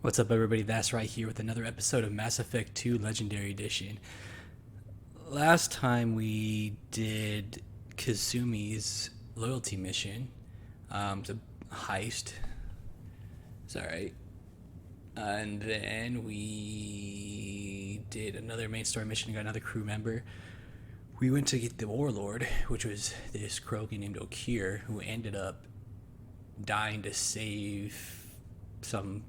What's up, everybody? That's right here with another episode of Mass Effect 2 Legendary Edition. Last time we did Kazumi's loyalty mission. It's a heist. It's alright. And then we did another main story mission, got another crew member. We went to get the Warlord, which was this Krogan named Okir, who ended up dying to save some.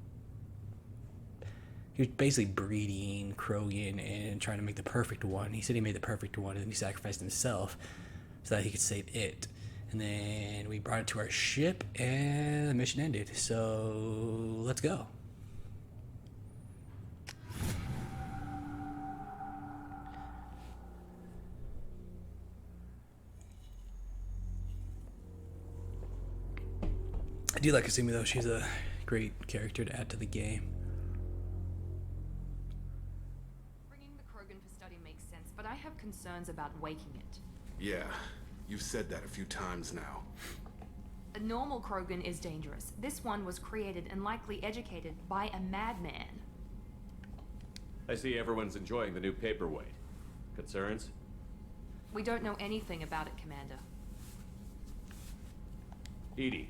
He was basically breeding Krogan and trying to make the perfect one. He said he made the perfect one and he sacrificed himself so that he could save it. And then we brought it to our ship and the mission ended. So let's go. I do like Kasumi though. She's a great character to add to the game. But I have concerns about waking it. Yeah, you've said that a few times now. A normal Krogan is dangerous. This one was created and likely educated by a madman. I see everyone's enjoying the new paperweight. Concerns? We don't know anything about it, Commander. Edie,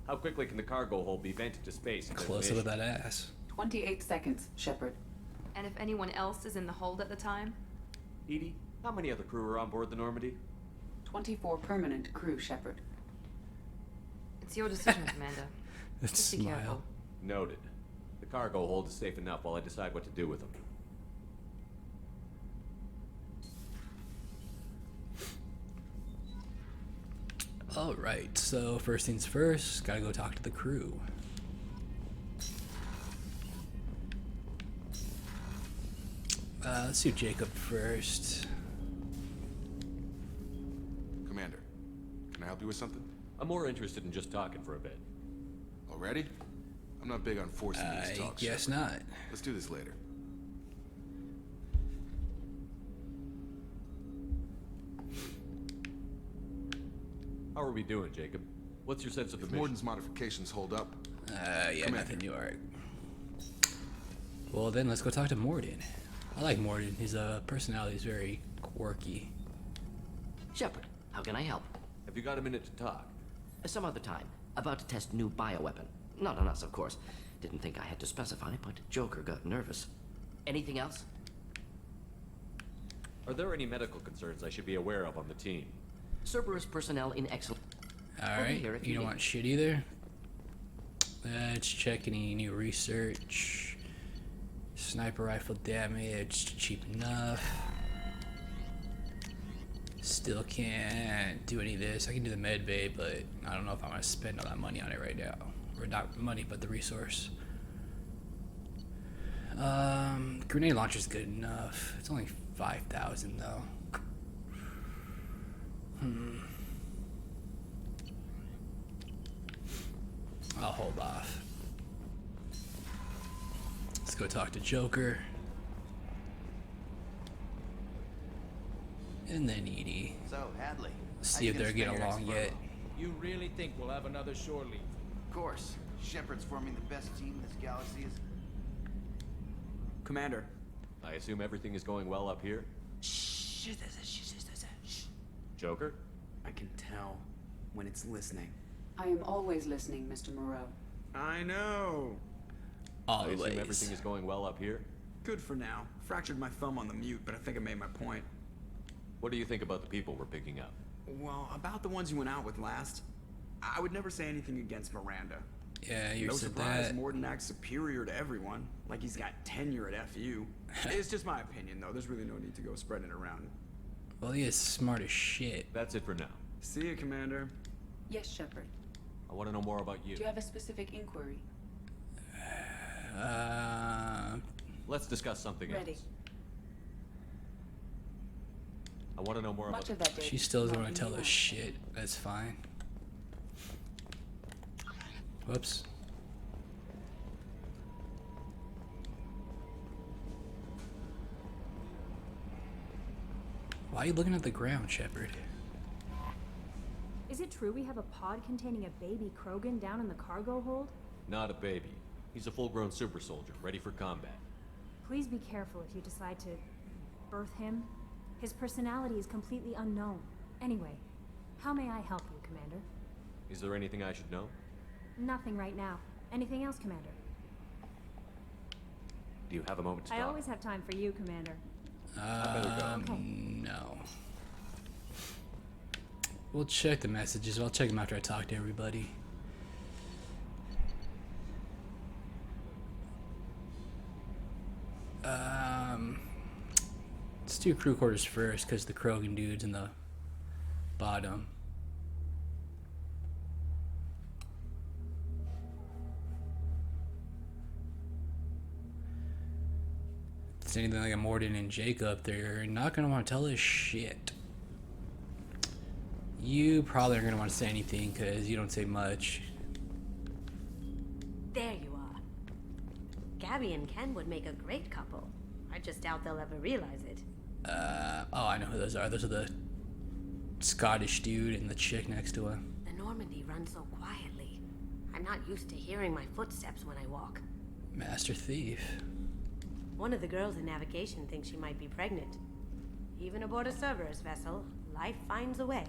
how quickly can the cargo hold be vented to space? Close up with that ass. 28 seconds, Shepard. And if anyone else is in the hold at the time? Edie, how many other crew are on board the Normandy? 24 permanent crew, Shepard. It's your decision, Commander. Let's Just be smile. careful. Noted. The cargo hold is safe enough while I decide what to do with them. Alright, so first things first, gotta go talk to the crew. Let's do Jacob first. Commander, can I help you with something? I'm more interested in just talking for a bit. Already? I'm not big on forcing you to I talk. guess Shepard. not. Let's do this later. How are we doing, Jacob? What's your sense of the If mission? Morden's modifications hold up, Yeah, Commander. nothing new art. Well, then let's go talk to Morden. I like Morden. His personality is very quirky. Shepard, how can I help? Have you got a minute to talk? Some other time. About to test new bioweapon. Not on us, of course. Didn't think I had to specify, but Joker got nervous. Anything else? Are there any medical concerns I should be aware of on the team? Cerberus personnel in excellent. Alright, here if you you don't need. want shit either. Let's check any new research. Sniper rifle damage, cheap enough. Still can't do any of this. I can do the med bay, but I don't know if I'm gonna spend all that money on it right now. Or not money, but the resource. Grenade launcher's good enough. It's only 5,000 though. I'll hold off. Let's go talk to Joker. And then Edie. So, Hadley. See if they're getting along yet. You really think we'll have another shore leave? Of course. Shepard's forming the best team this galaxy is. Commander. I assume everything is going well up here? Joker? I can tell when it's listening. I am always listening, Mr. Moreau. I know. I assume Always. everything is going well up here? Good for now. Fractured my thumb on the mute, but I think I made my point. What do you think about the people we're picking up? Well, about the ones you went out with last, I would never say anything against Miranda. Yeah, you No said surprise, that. Morden acts superior to everyone, like he's got tenure at FU. It's just my opinion, though. There's really no need to go spreading it around. Well, he is smart as shit. That's it for now. See you, Commander. Yes, Shepard. I want to know more about you. Do you have a specific inquiry? Let's discuss something Ready. else. I want to know more Much about... of that day. She still doesn't want Martin, to tell you us want- shit. That's fine. Whoops. Why are you looking at the ground, Shepard? Is it true we have a pod containing a baby Krogan down in the cargo hold? Not a baby. He's a full-grown super soldier, ready for combat. Please be careful if you decide to birth him. His personality is completely unknown. Anyway, how may I help you, Commander? Is there anything I should know? Nothing right now. Anything else, Commander? Do you have a moment to I talk? always have time for you, Commander. Okay. No. We'll check the messages. I'll check them after I talk to everybody. Let's do crew quarters first, because the Krogan dude's in the bottom. If it's anything like a Morden and Jacob, they're not going to want to tell us shit. You probably aren't going to want to say anything, because you don't say much. There you are. Gabby and Ken would make a great couple. I just doubt they'll ever realize it. Oh, I know who those are. Those are the Scottish dude and the chick next to him. The Normandy runs so quietly. I'm not used to hearing my footsteps when I walk. Master Thief. One of the girls in navigation thinks she might be pregnant. Even aboard a Cerberus vessel, life finds a way.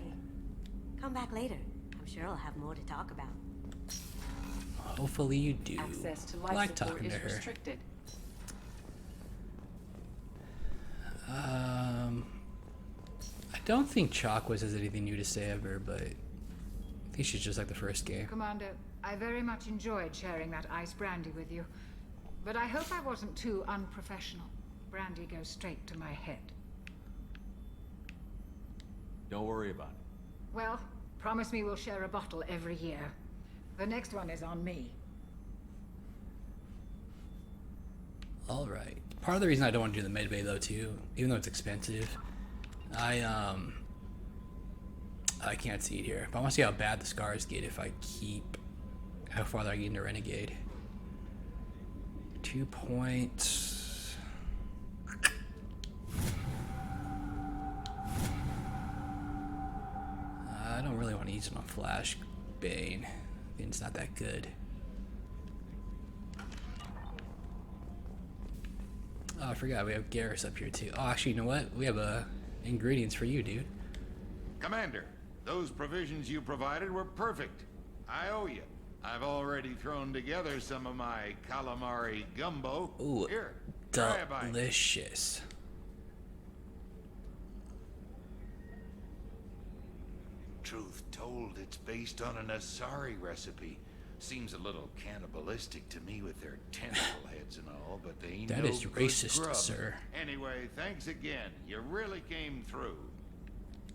Come back later. I'm sure I'll have more to talk about. Hopefully you do. Access to I life like support talking to is her. restricted. I don't think Chalkwis has anything new to say ever, but I think she's just like the first game. Commander, I very much enjoyed sharing that ice brandy with you. But I hope I wasn't too unprofessional. Brandy goes straight to my head. Don't worry about it. Well, promise me we'll share a bottle every year. The next one is on me. Alright. Part of the reason I don't want to do the medbay though too, even though it's expensive, I can't see it here, but I want to see how bad the scars get if I keep how far I get into Renegade. 2 points. I don't really want to use it on Flash Bane. I think it's not that good. Oh, I forgot we have Garrus up here too. Oh, actually, you know what? We have ingredients for you, dude. Commander, those provisions you provided were perfect. I owe you. I've already thrown together some of my calamari gumbo. Ooh, here, try a bite. delicious. Truth told, it's based on an Asari recipe. Seems a little cannibalistic to me with their tentacle heads and all, but they ain't That no is good racist, grub. sir. Anyway, thanks again. You really came through.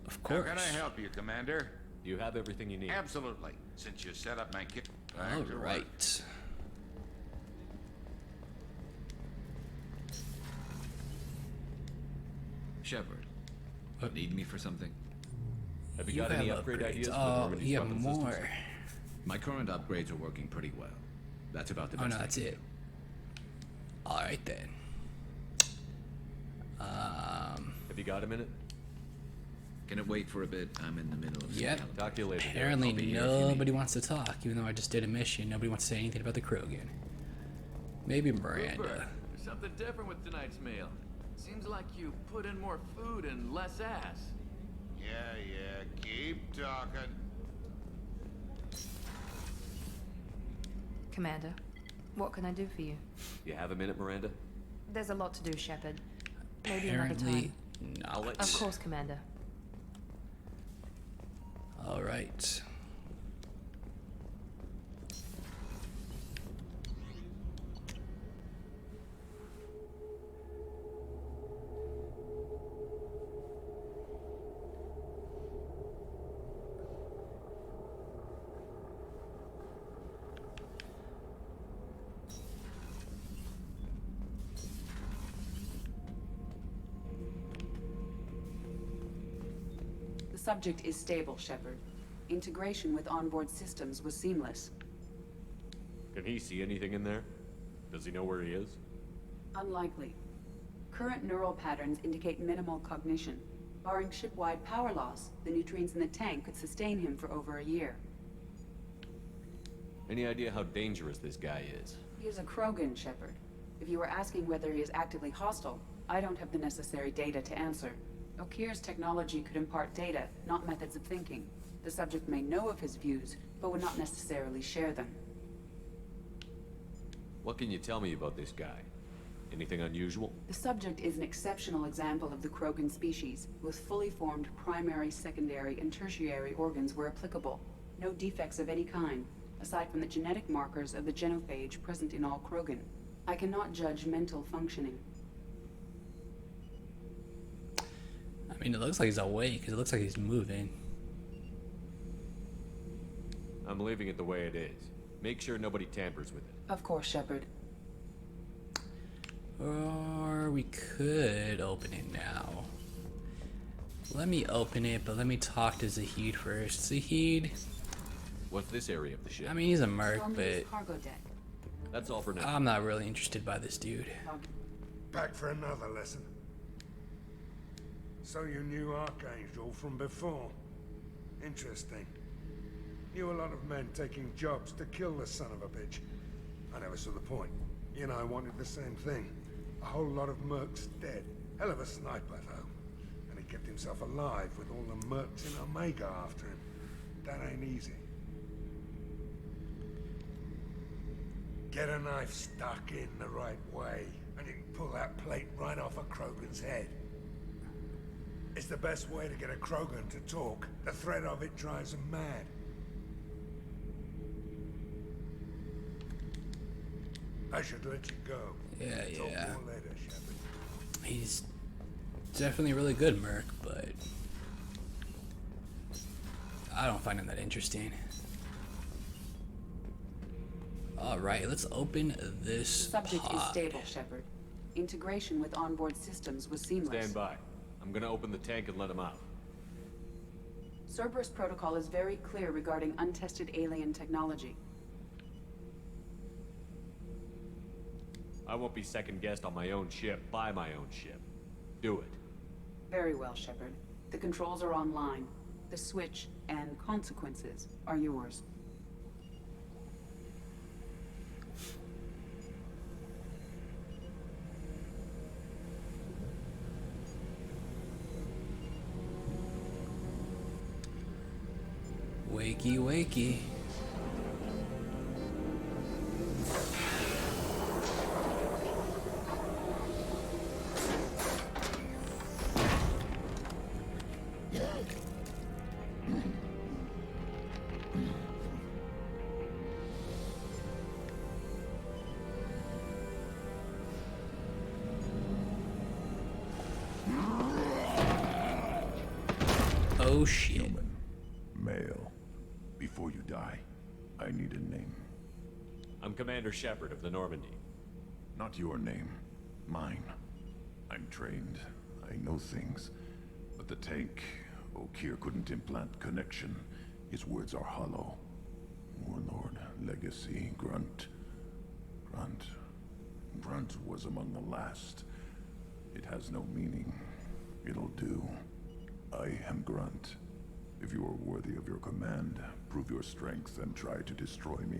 Of course. How can I help you, Commander? You have everything you need. Absolutely. Since you set up my kit. All right. Shepard, What? need me for something? Have you got any upgrade upgrades. ideas for the Oh, Normandy's you have weapon more. systems? My current upgrades are working pretty well. That's about the Oh best. no, I that's can it. All right then. Have you got a minute? Can it wait for a bit? I'm in the middle of some Yep. calendar. Talk to you later. Derek. Apparently I'll be here if you need nobody me. wants to talk, even though I just did a mission. Nobody wants to say anything about the Krogan. Maybe Cooper, Miranda. there's something different with tonight's meal. Seems like you put in more food and less ass. Yeah, keep talking. Commander, what can I do for you? You have a minute, Miranda? There's a lot to do, Shepard. Maybe another Apparently time. I'll not. let Of course, Commander. All right. The subject is stable, Shepard. Integration with onboard systems was seamless. Can he see anything in there? Does he know where he is? Unlikely. Current neural patterns indicate minimal cognition. Barring ship-wide power loss, the nutrients in the tank could sustain him for over a year. Any idea how dangerous this guy is? He is a Krogan, Shepard. If you were asking whether he is actively hostile, I don't have the necessary data to answer. Okeer's technology could impart data, not methods of thinking. The subject may know of his views, but would not necessarily share them. What can you tell me about this guy? Anything unusual? The subject is an exceptional example of the Krogan species, with fully formed primary, secondary, and tertiary organs where applicable. No defects of any kind, aside from the genetic markers of the genophage present in all Krogan. I cannot judge mental functioning. I mean, it looks like he's awake, because it looks like he's moving. I'm leaving it the way it is. Make sure nobody tampers with it. Of course, Shepard. Or we could open it now. Let me open it, but let me talk to Zahid first. Zahid? What's this area of the ship? I mean, he's a merc, but Cargo deck. That's all for now. I'm not really interested by this dude. Back for another lesson. So you knew Archangel from before? Interesting. Knew a lot of men taking jobs to kill the son of a bitch. I never saw the point. You know, I wanted the same thing. A whole lot of mercs dead. Hell of a sniper, though. And he kept himself alive with all the mercs in Omega after him. That ain't easy. Get a knife stuck in the right way, and you can pull that plate right off a Krogan's head. It's the best way to get a Krogan to talk. The threat of it drives him mad. I should let you go. Yeah, Talk yeah. more later, Shepard. He's definitely really good, merc, but I don't find him that interesting. Alright, let's open this Subject pod. is stable, Shepard. Integration with onboard systems was seamless. Stand by. I'm gonna open the tank and let him out. Cerberus protocol is very clear regarding untested alien technology. I won't be second-guessed on my own ship by my own ship. Do it. Very well, Shepard. The controls are online. The switch and consequences are yours. Wakey, wakey. Oh shit. Human. Male. Before you die, I need a name. I'm Commander Shepard of the Normandy. Not your name. Mine. I'm trained. I know things. But the tank, Okeer couldn't implant connection. His words are hollow. Warlord, Legacy, Grunt. Grunt was among the last. It has no meaning. It'll do. I am Grunt. If you are worthy of your command, prove your strength and try to destroy me.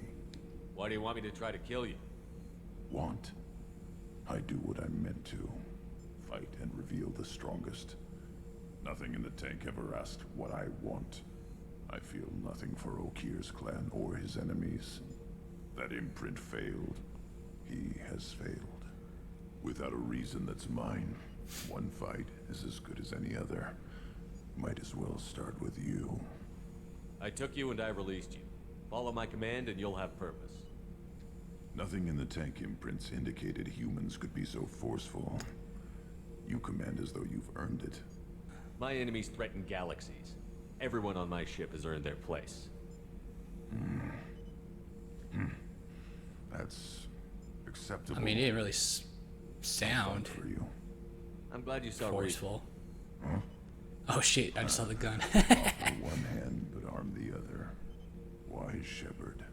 Why do you want me to try to kill you? Want? I do what I'm meant to. Fight and reveal the strongest. Nothing in the tank ever asked what I want. I feel nothing for Okeer's clan or his enemies. That imprint failed. He has failed. Without a reason that's mine, one fight is as good as any other. Might as well start with you. I took you and I released you. Follow my command and you'll have purpose. Nothing in the tank imprints indicated humans could be so forceful. You command as though you've earned it. My enemies threaten galaxies. Everyone on my ship has earned their place. That's acceptable. I mean, it didn't really sound for you. I'm glad you saw forceful. Oh shit, I just saw the gun. Offer one hand, but arm the other. Wise Shepard.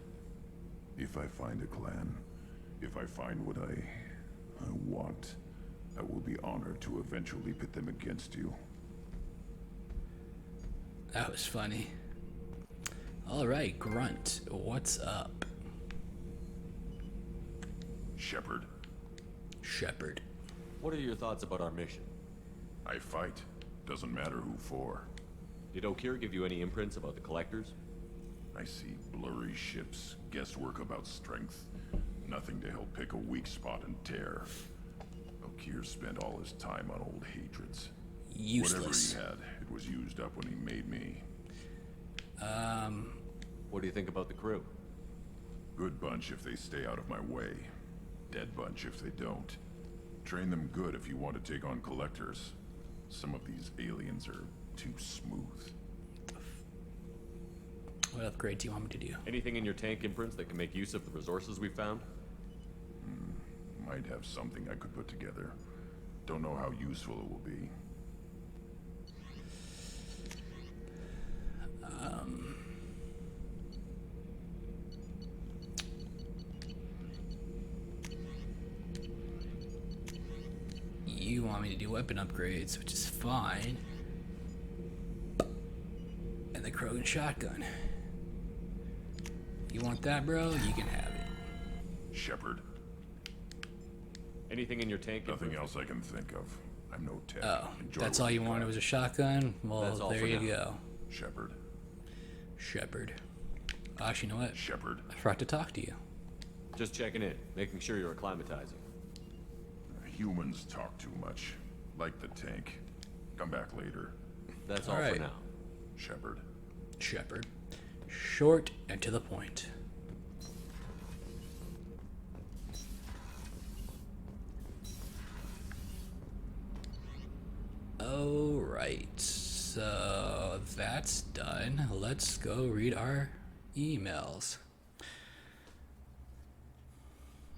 If I find a clan, if I find what I want, I will be honored to eventually pit them against you. That was funny. Alright, Grunt, what's up? Shepard. Shepard. What are your thoughts about our mission? I fight. Doesn't matter who for. Did Okir give you any imprints about the Collectors? I see blurry ships, guesswork about strength. Nothing to help pick a weak spot and tear. Okir spent all his time on old hatreds. Useless. Whatever he had, it was used up when he made me. What do you think about the crew? Good bunch if they stay out of my way. Dead bunch if they don't. Train them good if you want to take on Collectors. Some of these aliens are too smooth. What upgrade do you want me to do? Anything in your tank imprints that can make use of the resources we found? Might have something I could put together. Don't know how useful it will be. You want me to do weapon upgrades, which is fine. And the Krogan shotgun. You want that, bro? You can have it. Shepard. Anything in your tank? Nothing else I can think of. I'm no tech. Oh, Enjoy that's what all you got. wanted was a shotgun? Well, That's all there for you now. go. Shepard. Shepard. Actually, you know what? Shepard. I forgot to talk to you. Just checking in, making sure you're acclimatizing. Humans talk too much. Like the tank. Come back later. That's all All for right. now. Shepard. Shepard. Short and to the point. Alright, so that's done. Let's go read our emails.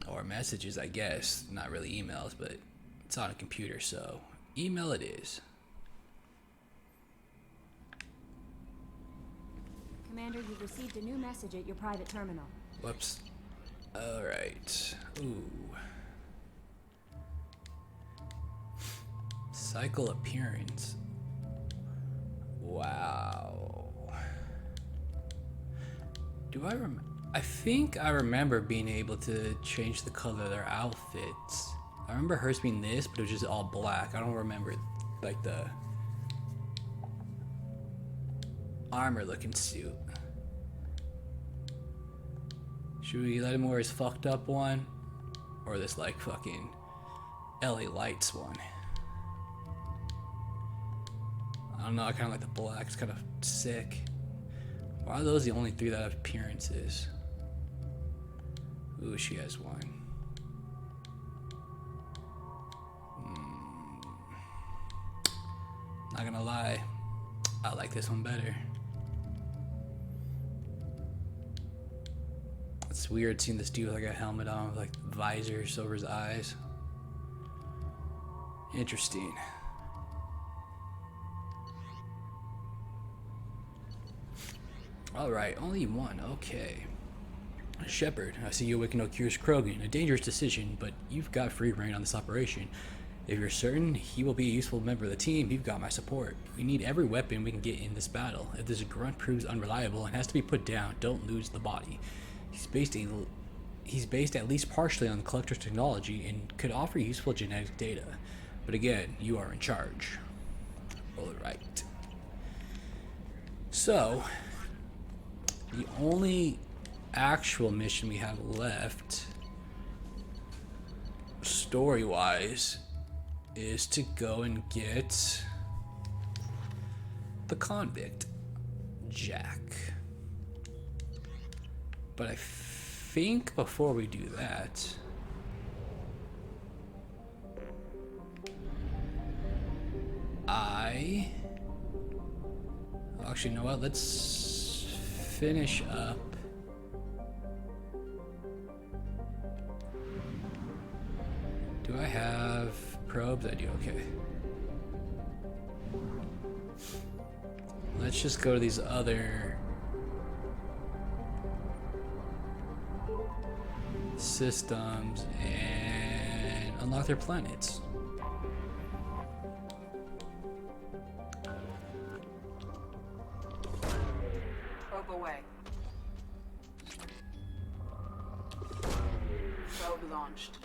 Or messages, I guess. Not really emails, but it's on a computer, so email it is. Commander, you've received a new message at your private terminal. Whoops. Alright. Ooh. Cycle appearance. Wow. Do I I think I remember being able to change the color of their outfits. I remember hers being this, but it was just all black. I don't remember like the armor looking suit. Should we let him wear his fucked up one? Or this like fucking LA Lights one? I don't know, I kinda like the black, it's kinda sick. Why are those the only three that have appearances? Ooh, she has one. Not gonna lie, I like this one better. It's weird seeing this dude with like a helmet on with like visors over his eyes. Interesting. Alright, only one, okay. Shepard, I see you awaken Okir's Krogan. A dangerous decision, but you've got free reign on this operation. If you're certain he will be a useful member of the team, you've got my support. We need every weapon we can get in this battle. If this grunt proves unreliable and has to be put down, don't lose the body. He's based at least partially on the Collector's technology and could offer useful genetic data. But again, you are in charge. Alright. So, the only actual mission we have left, story-wise, is to go and get the Convict, Jack. But I think before we do that, actually, you know what? Let's finish up. Do I have probes? I do, okay. Let's just go to these other systems and unlock their planets. Probe away. Probe launched.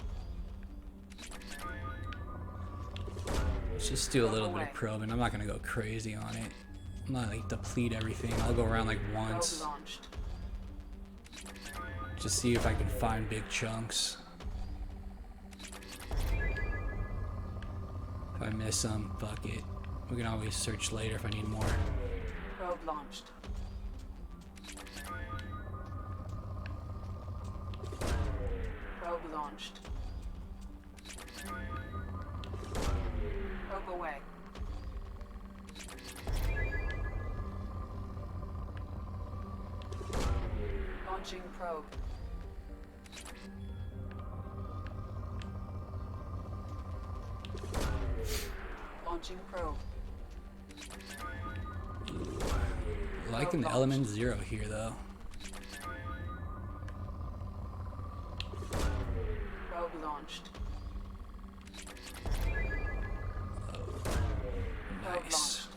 Just do a little bit of probing. I'm not gonna go crazy on it. I'm not like deplete everything. I'll go around like once. Just see if I can find big chunks. If I miss some, fuck it. We can always search later if I need more. Probe launched. Probe launched. Probe away. Launching probe. Launching probe. Liking the element 0 here though. Probe launched. Nice.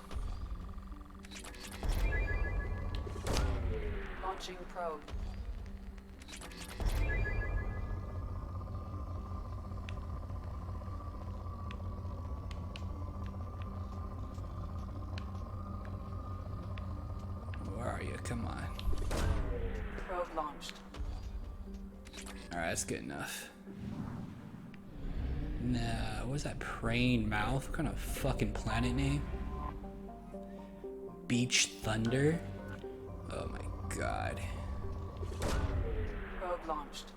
Launching probe. Where are you? Come on. Probe launched. Alright, that's good enough. Nah, what is that? Praying Mouth? What kind of fucking planet name? Beach Thunder? Oh my god. Probe launched.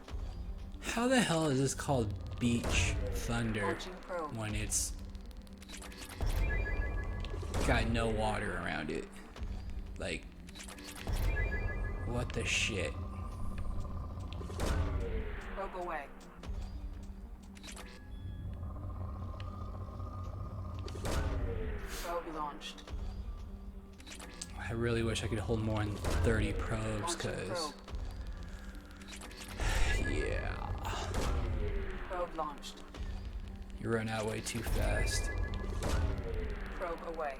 How the hell is this called Beach Thunder Launching probe. when it's got no water around it? Like, what the shit? Probe away. Probe launched. I really wish I could hold more than 30 probes, Launching cause probe. yeah, Probe launched. you run out way too fast. Probe away.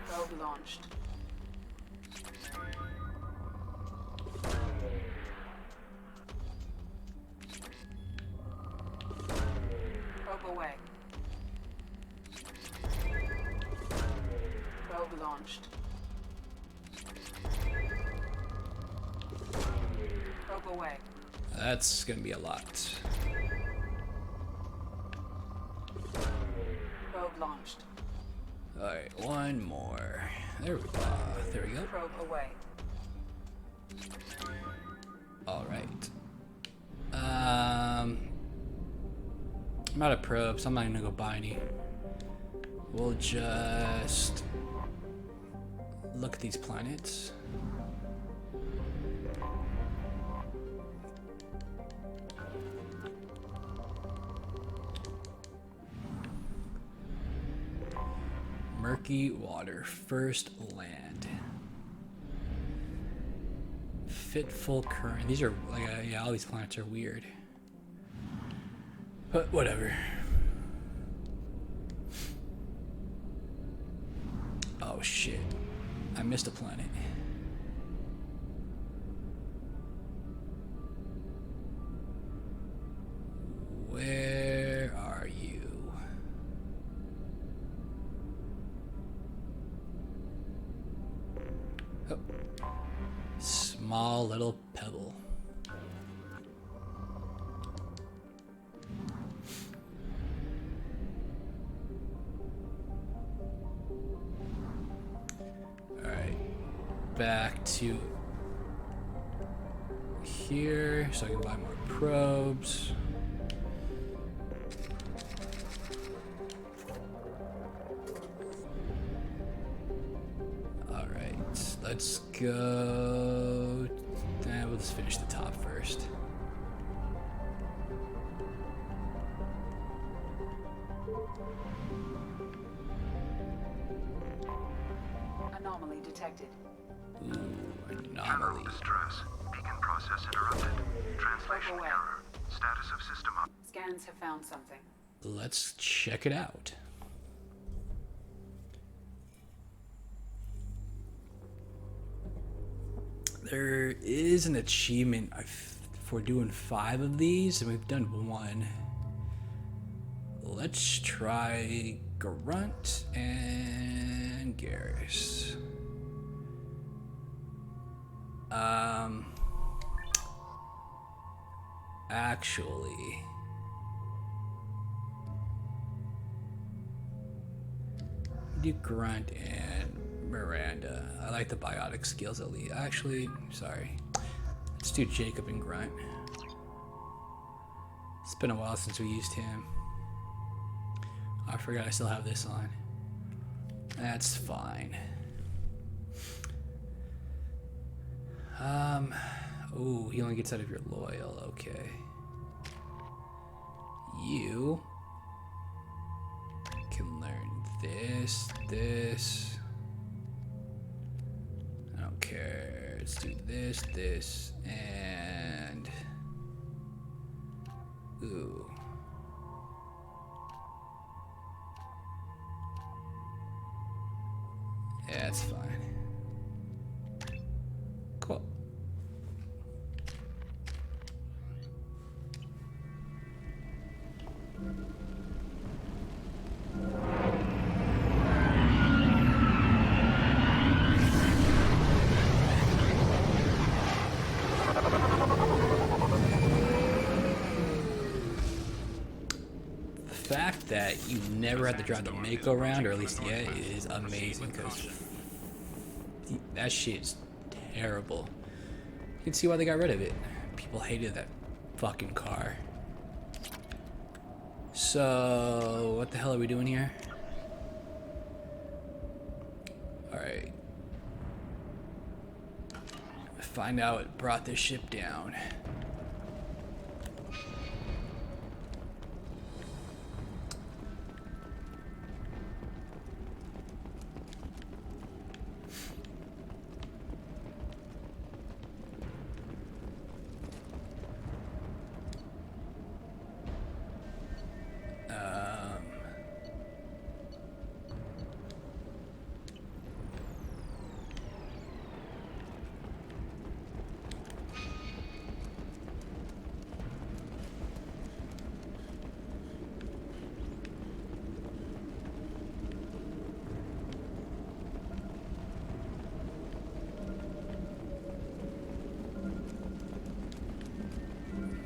Probe launched. Probe away. Probe launched. Probe away. That's gonna be a lot. Probe launched. Alright, one more. There we go. There we go. Probe away. Alright. I'm out of probes, so I'm not gonna go buy any. We'll just look at these planets. Murky water, first land. Fitful current. These are like, yeah, all these planets are weird. But whatever. Oh shit. I missed a planet. Where are you? Oh. Small little pebble. Alright. Back to here so I can buy more probes. Alright, let's go. We'll just finish the top first. Anomaly detected. Ooh, General anomaly. distress. Beacon process interrupted. Translation error. Status of system scans have found something. Let's check it out. There is an achievement for doing 5 of these, and we've done 1. Let's try Grunt and Garrus. Actually, do Grunt and Miranda. I like the biotic skills at least. Actually, sorry. Let's do Jacob and Grunt. It's been a while since we used him. I forgot I still have this on. That's fine. Oh, he only gets out if you're loyal. Okay. You can learn this. I don't care. Let's do this, and ooh. Yeah, it's fine. Cool. The fact that you never had to drive the Mako around, or at least yet, is amazing, because that shit's terrible. You can see why they got rid of it. People hated that fucking car. So, what the hell are we doing here? Alright. Find out what brought this ship down.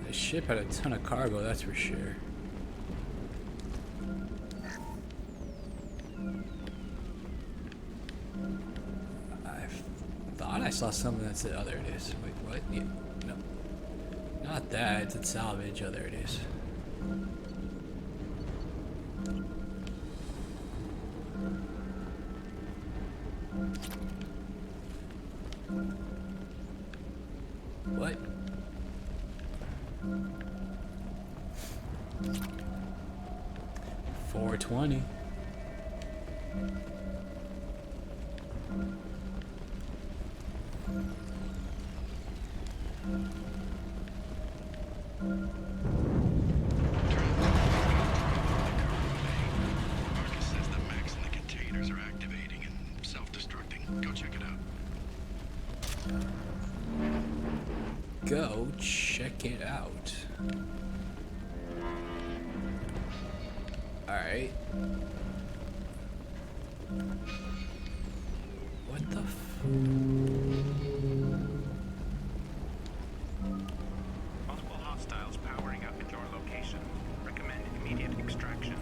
The ship had a ton of cargo, that's for sure. I thought I saw something that said, oh, there it is. Wait, what? Yeah, no. Not that, it's at salvage. Oh, there it is. What? $420. Says the mechs in the containers are activating and self-destructing. Go check it out. Go check it out. Alright. What the Multiple hostiles powering up at your location. Recommend immediate extraction.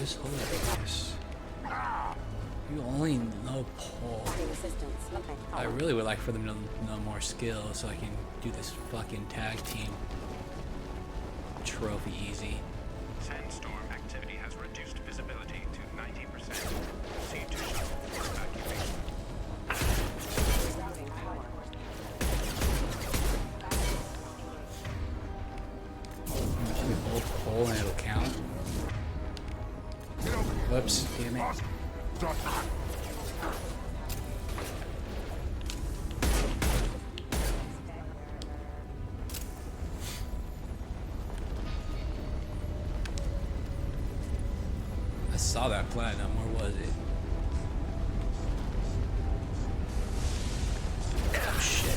was hilarious. You only know pole. I really would like for them to know more skill so I can do this fucking tag team trophy easy. Sandstorm activity has reduced visibility to 90%. Proceed to shuttle for evacuation. Should we hold pole and it'll count? Whoops, damn it. I saw that platinum, where was it? Oh shit.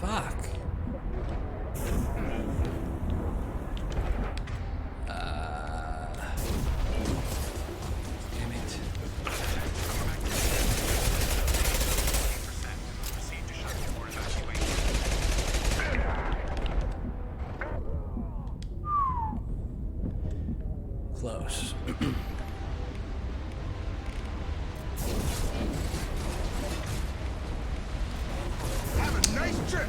Fuck. Damn it. Close. Have a nice trip.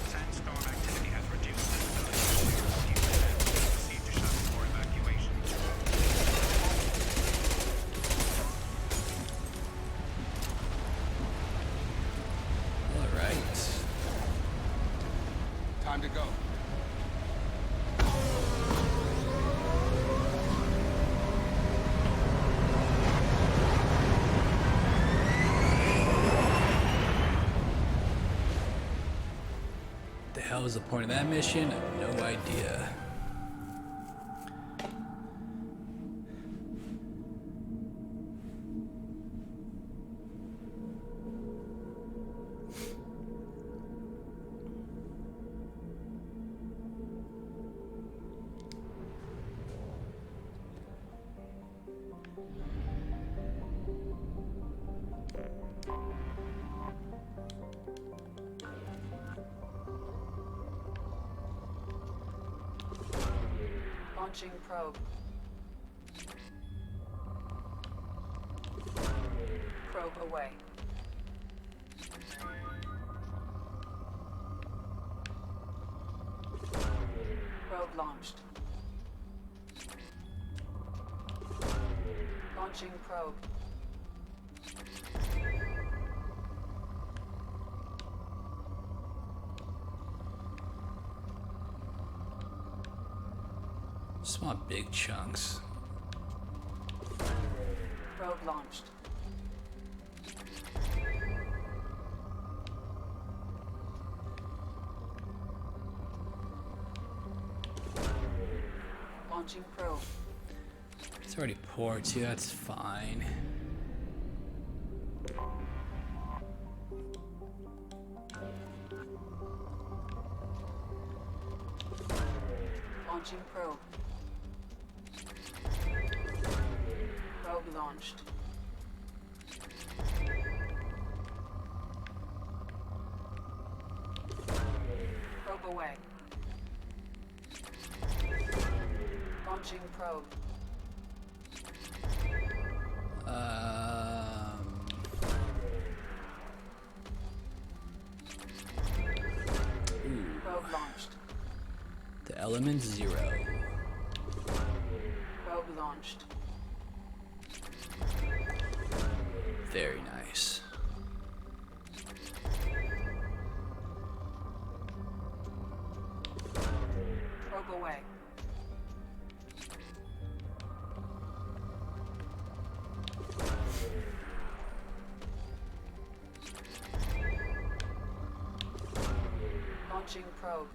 Sandstorm activity has reduced visibility to 50%. Proceed to shuttle for evacuation. All right. Time to go. The hell was the point of that mission? I have no idea. Launching probe. Probe away. Probe launched. Launching probe. Just want big chunks. Probe launched. Launching probe. It's already poured too, that's fine. Launching probe. Probe launched. Probe away. Launching probe. Probe launched. The element 0. Probe Probe launched. Very nice. Probe away. Launching probe.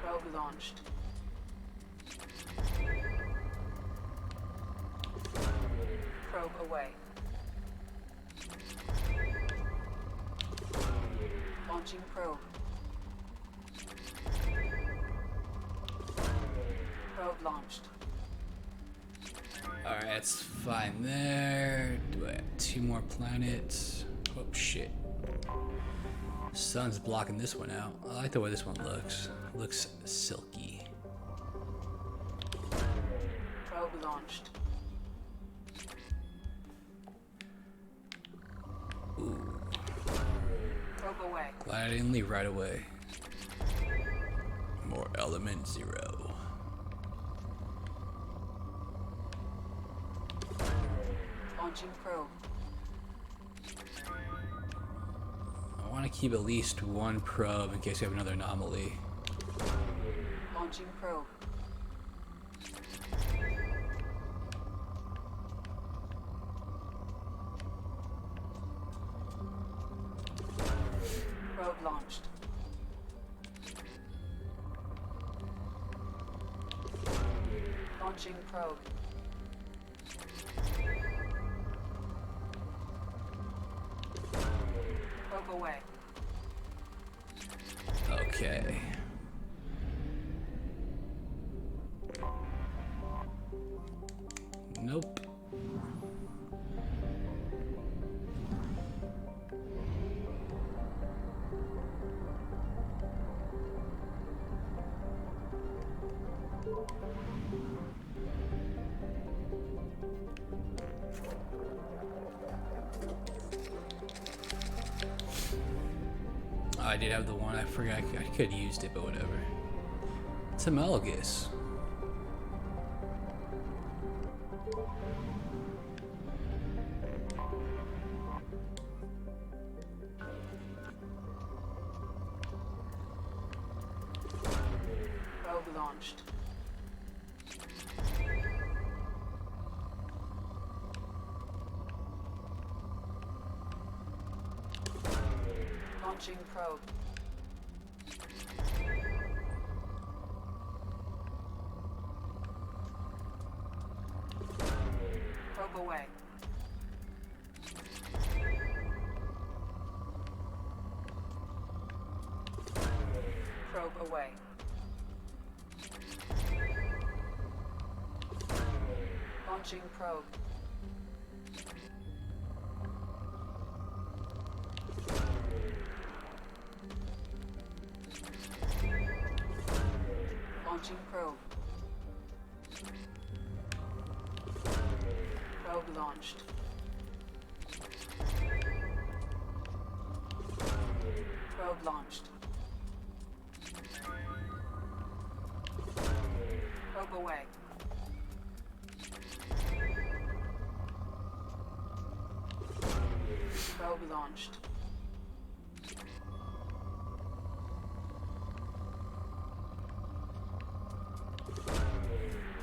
Probe launched. Probe away. Launching probe. Probe launched. Alright, that's fine there. Do I have 2 more planets? Oh shit. Sun's blocking this one out. I like the way this one looks. It looks silky. Probe launched. Ooh. Probe away. Glad I didn't leave right away. More element 0. Launching probe. I want to keep at least 1 probe in case we have another anomaly. Launching probe. Probe launched. Launching probe. Probe away. Okay. Nope. Oh, I did have the one. I forgot. I could have used it, but whatever. It's homologous. Probe launched. Launching probe. Probe away. Probe away. Launching probe. Launching probe. Probe launched. Probe launched. Probe away. Probe launched.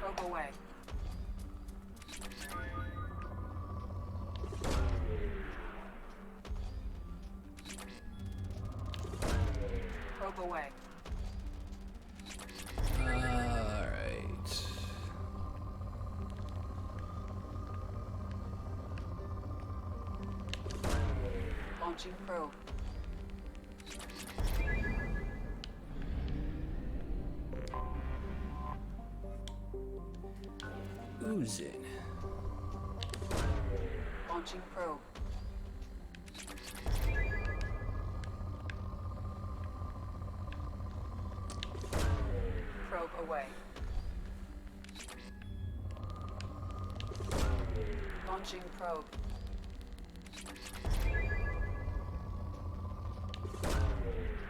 Probe away. Probe away. Alright. Launching probe. Oozing. Launching probe. Probe away. Launching probe.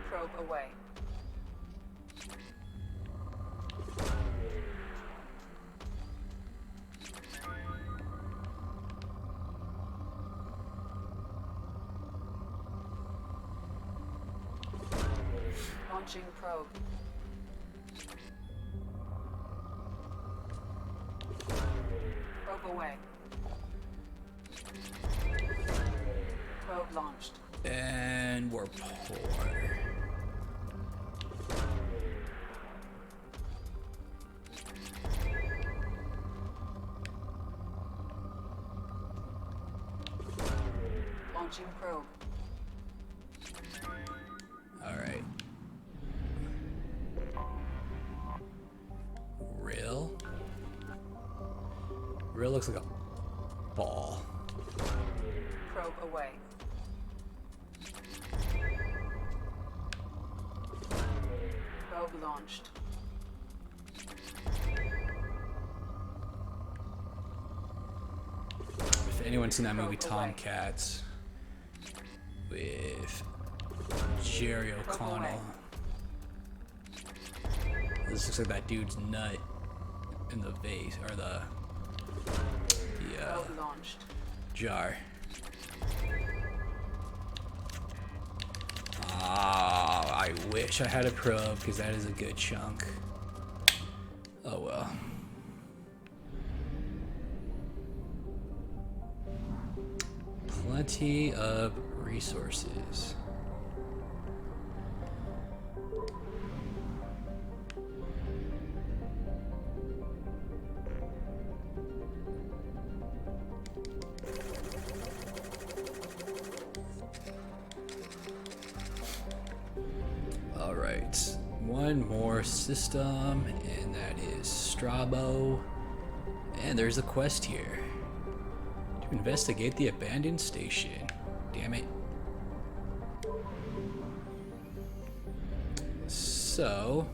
Probe away. Launching probe. Probe away. Probe launched. And we're poor. Launching probe. All right. Rill? Rill looks like a ball. Probe away. Probe launched. If anyone's seen that movie Tomcats with Jerry O'Connell, this looks like that dude's nut in the vase or the jar. Ah, I wish I had a probe because that is a good chunk. Oh well. Plenty of resources. All right, one more system, and that is Strabo. And there's a quest here. To investigate the abandoned station. Damn it. So,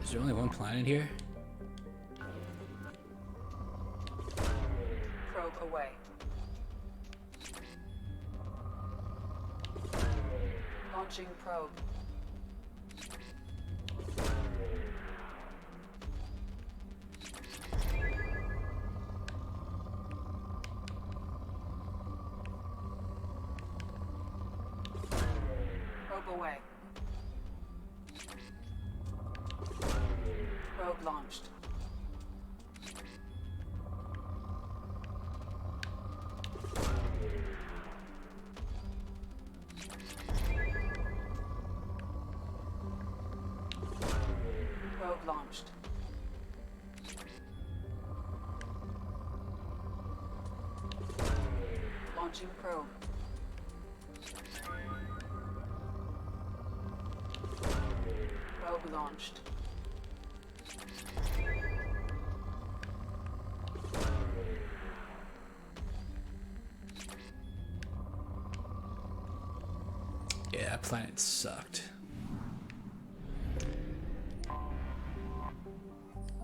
is there only one planet here? Probe away. Launching probe. Probe away. Probe launched. Probe launched. Launching probe. Probe launched. Yeah, that planet sucked.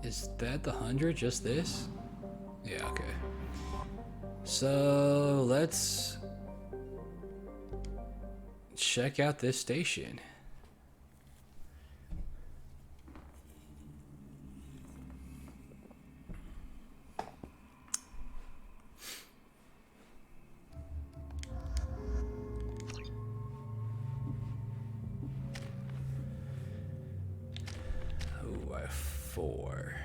Is that the 100? Just this? Yeah, okay. So let's check out this station. Oh, I have 4.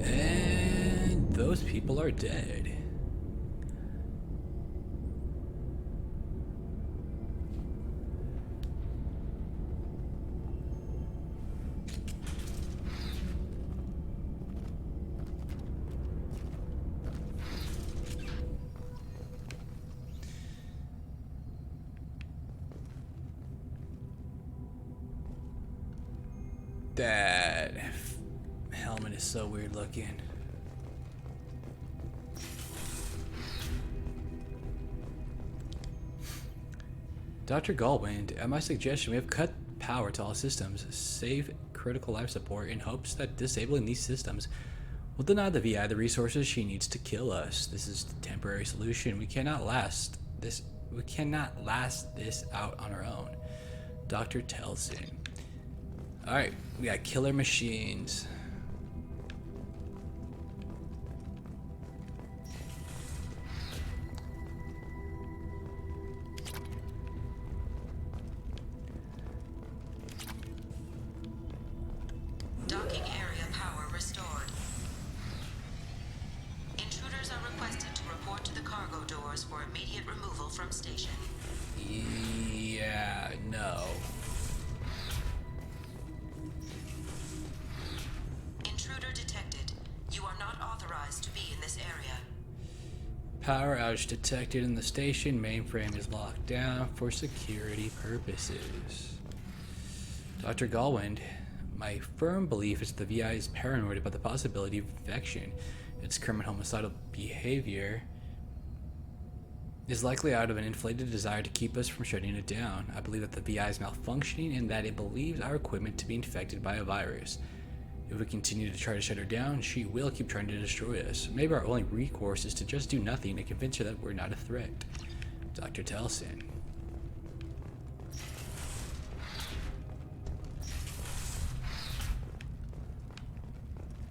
And those people are dead. That helmet is so weird looking. Dr. Galwind, at my suggestion, we have cut power to all systems, save critical life support in hopes that disabling these systems will deny the VI the resources she needs to kill us. This is the temporary solution. We cannot last this out on our own. Dr. Telson. Alright, we got killer machines. Docking area power restored. Intruders are requested to report to the cargo doors for immediate removal from station. Yeah, no. Intruder detected. You are not authorized to be in this area. Power outage detected in the station. Mainframe is locked down for security purposes. Dr. Galwind, my firm belief is the VI is paranoid about the possibility of infection. Its current homicidal behavior is likely out of an inflated desire to keep us from shutting it down. I believe that the VI is malfunctioning and that it believes our equipment to be infected by a virus. If we continue to try to shut her down, she will keep trying to destroy us. Maybe our only recourse is to just do nothing and convince her that we're not a threat. Dr. Telson.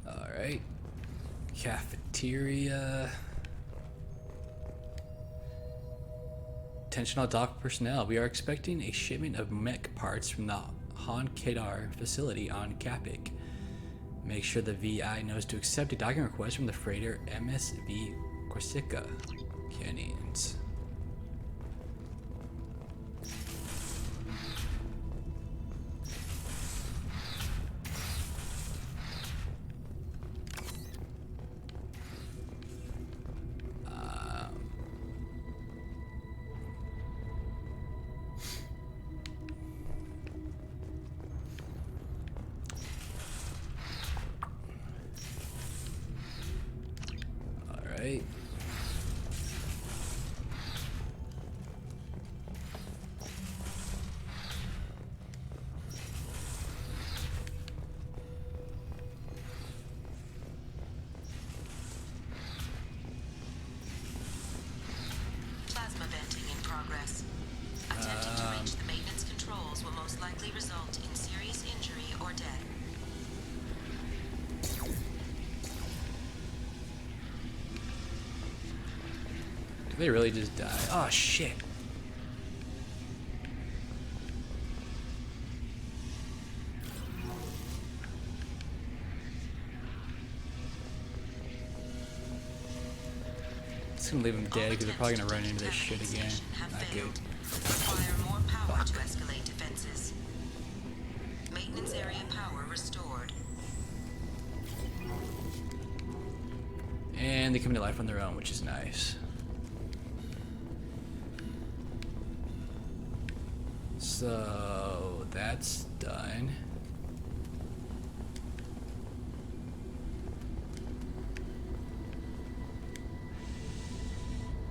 Alright. Cafeteria. Attention all dock personnel. We are expecting a shipment of mech parts from the Han Kedar facility on Capik. Make sure the VI knows to accept a docking request from the freighter MSV Corsica. Cannons. Alright. Plasma venting in progress. Attempting to reach the maintenance controls will most likely result in serious injury or death. Did they really just die? Oh shit. It's gonna leave them dead because they're probably gonna run into this shit again. Not good. Require more power to escalate defenses. Maintenance area power restored. And they come to life on their own, which is nice. So that's done.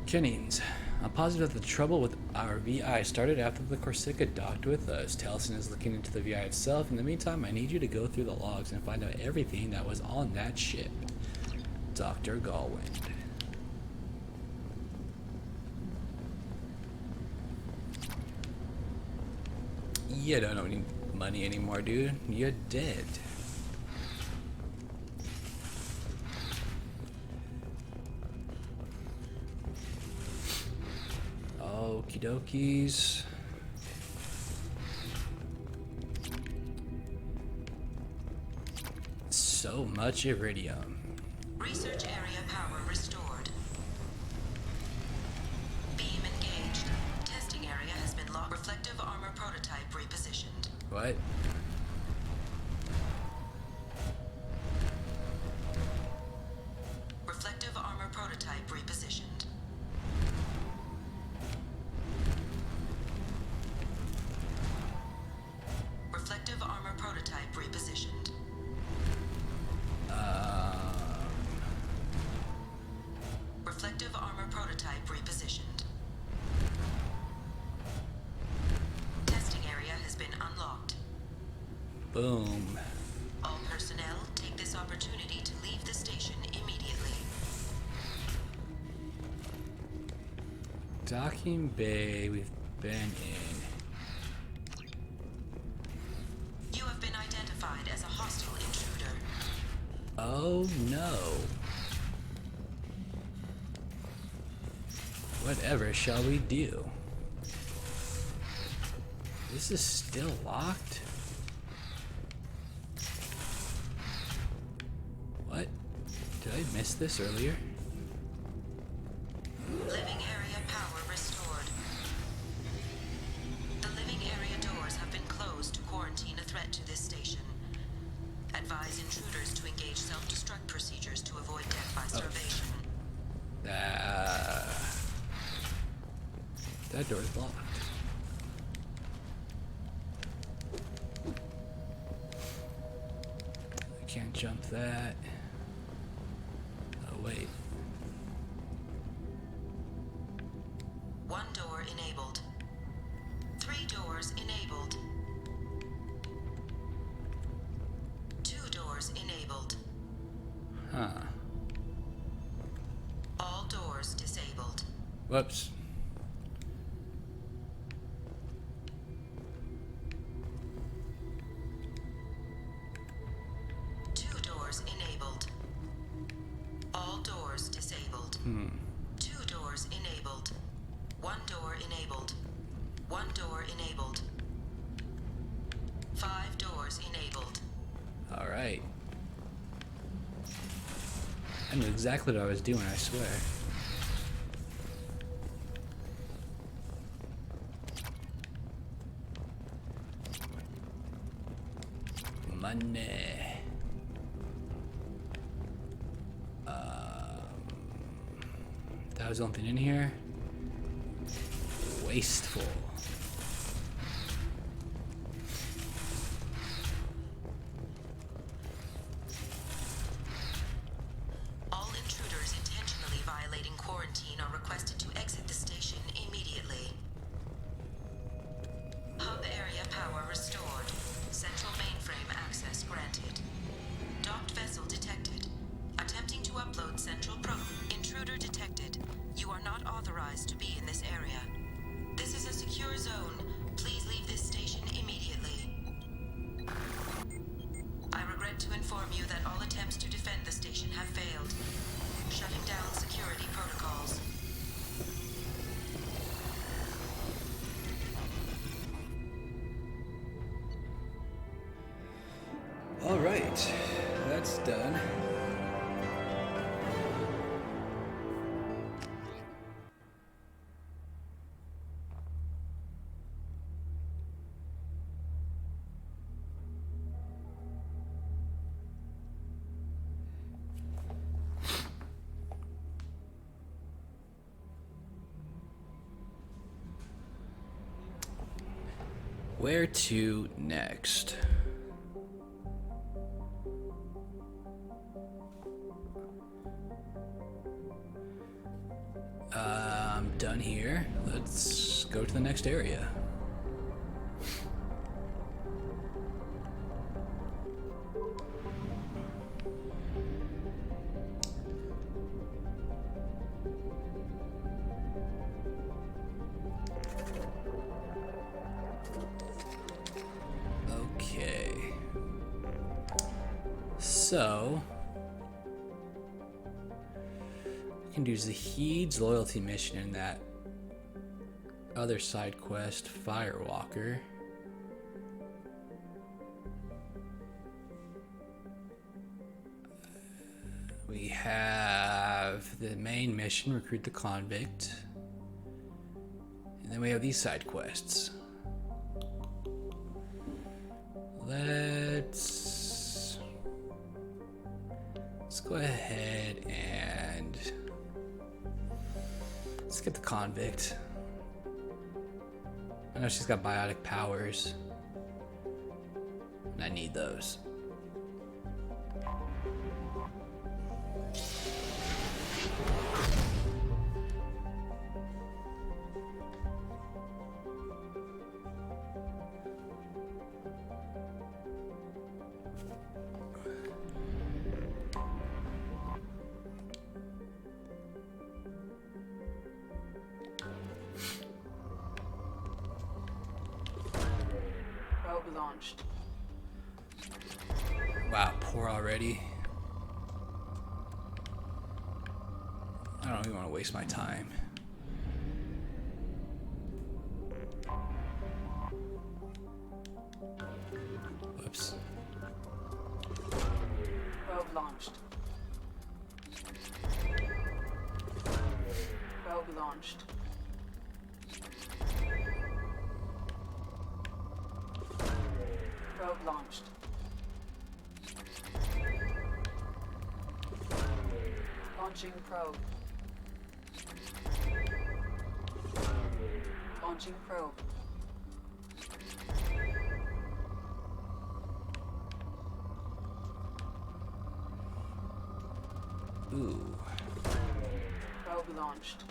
Jennings, I'm positive that the trouble with our VI started after the Corsica docked with us. Telson is looking into the VI itself. In the meantime, I need you to go through the logs and find out everything that was on that ship. Dr. Galwind. You don't need money anymore, dude. You're dead. Okie dokies. So much iridium. Research area power restored. Beam engaged. Testing area has been locked. Reflective armor prototype repositioned. What? Reflective armor prototype repositioned. Reflective armor prototype repositioned. Reflective armor prototype repositioned. Boom. All personnel, take this opportunity to leave the station immediately. Docking bay we've been in. You have been identified as a hostile intruder. Oh no. Whatever shall we do? This is still locked? What? Did I miss this earlier? Living area power restored. The living area doors have been closed to quarantine a threat to this station. Advise intruders to engage self-destruct procedures to avoid death by starvation. That door's locked. I can't jump that. Oh wait. One door enabled. 3 doors enabled. 2 doors enabled. Huh. All doors disabled. Whoops. All doors disabled. 2 doors enabled. 1 door enabled. 1 door enabled. 5 doors enabled. Alright. I knew exactly what I was doing, I swear. Money. That was the only thing in here. Wasteful. All intruders intentionally violating quarantine are requested to exit the station immediately. Hub area power restored. Central mainframe access granted. Docked vessel detected. Attempting to upload central probe. Intruder detected. You are not authorized to be in this area. This is a secure zone. Please leave this station immediately. I regret to inform you that all attempts to defend the station have failed. Shutting down security protocols. All right, that's done. Where to next? I'm done here. Let's go to the next area. Okay. So we can do Zahid's loyalty mission in that other side quest, Firewalker. We have the main mission, recruit the convict. And then we have these side quests. Let's go ahead and let's get the convict. I know she's got biotic powers, and I need those. Probe launched. Wow, poor already. I don't even want to waste my time. Whoops. Probe launched. Probe launched. Probe launched. Launching probe. Launching probe. Ooh. Probe launched.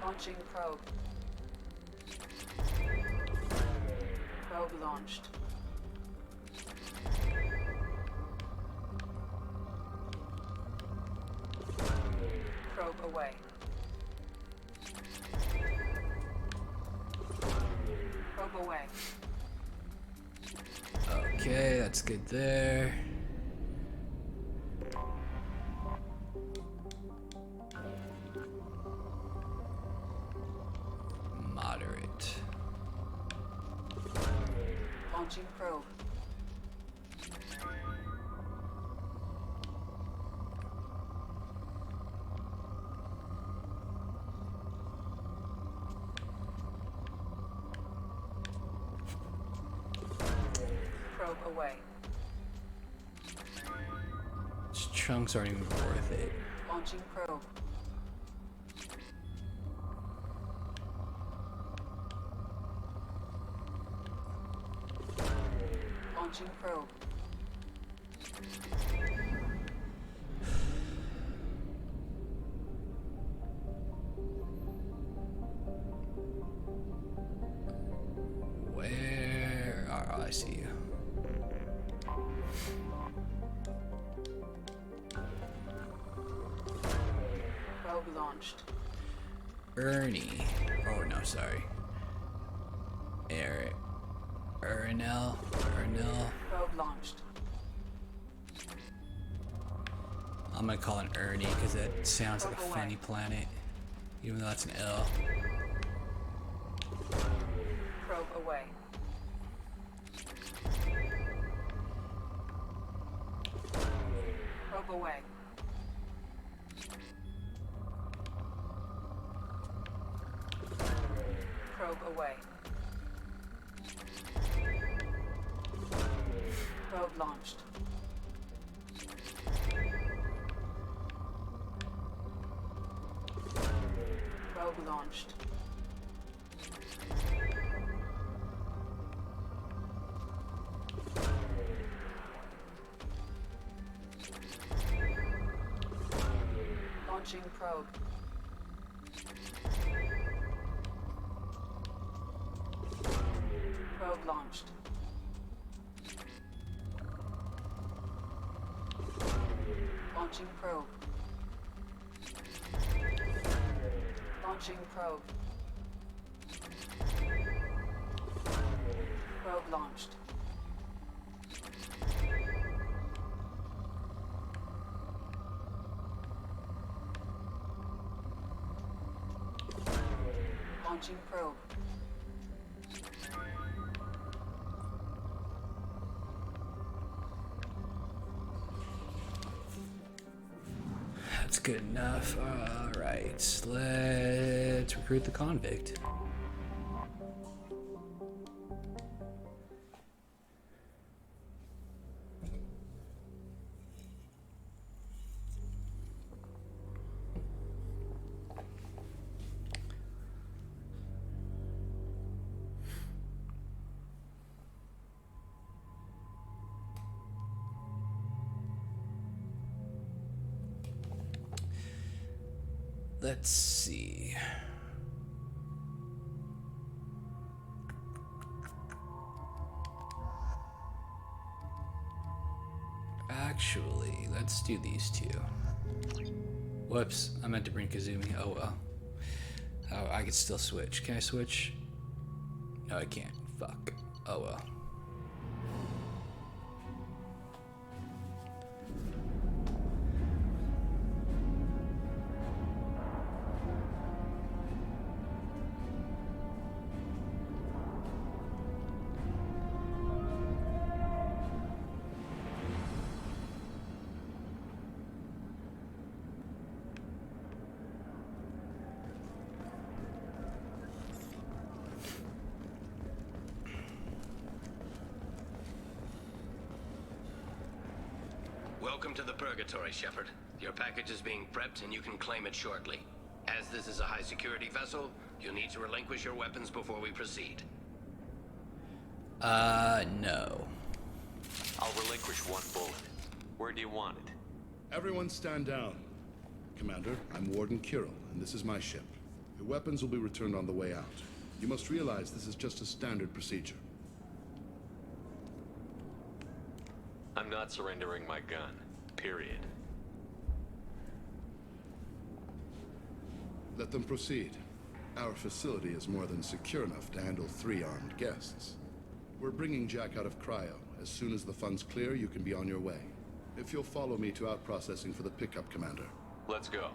Launching probe. Probe launched. Probe away. Probe away. Okay, that's good there. Moderate. Launching probe. Probe away. These chunks aren't even worth it. Launching probe. Launching probe. Where? Oh, I see you. Probe launched. Ernie. Oh no, sorry. Eric. Ernell. Probe launched. I'm gonna call it Ernie because it sounds like a Probe funny planet, even though that's an L. Probe away. Probe away. Probe away. Probe launched. Probe launched. Launching probe. Probe launched. Launching probe. Launching probe. Probe launched. Launching probe. That's good enough. Alright, let's recruit the convict. Let's see. Actually, let's do these two. Whoops, I meant to bring Kazumi. Oh well. Oh, I can still switch. Can I switch? No, I can't. Fuck. Oh well. Welcome to the Purgatory, Shepard. Your package is being prepped and you can claim it shortly. As this is a high-security vessel, you'll need to relinquish your weapons before we proceed. No. I'll relinquish one bullet. Where do you want it? Everyone stand down. Commander, I'm Warden Kirill, and this is my ship. Your weapons will be returned on the way out. You must realize this is just a standard procedure. I'm not surrendering my gun. Period. Let them proceed. Our facility is more than secure enough to handle 3 armed guests. We're bringing Jack out of cryo. As soon as the funds clear, you can be on your way. If you'll follow me to out-processing for the pickup, Commander. Let's go.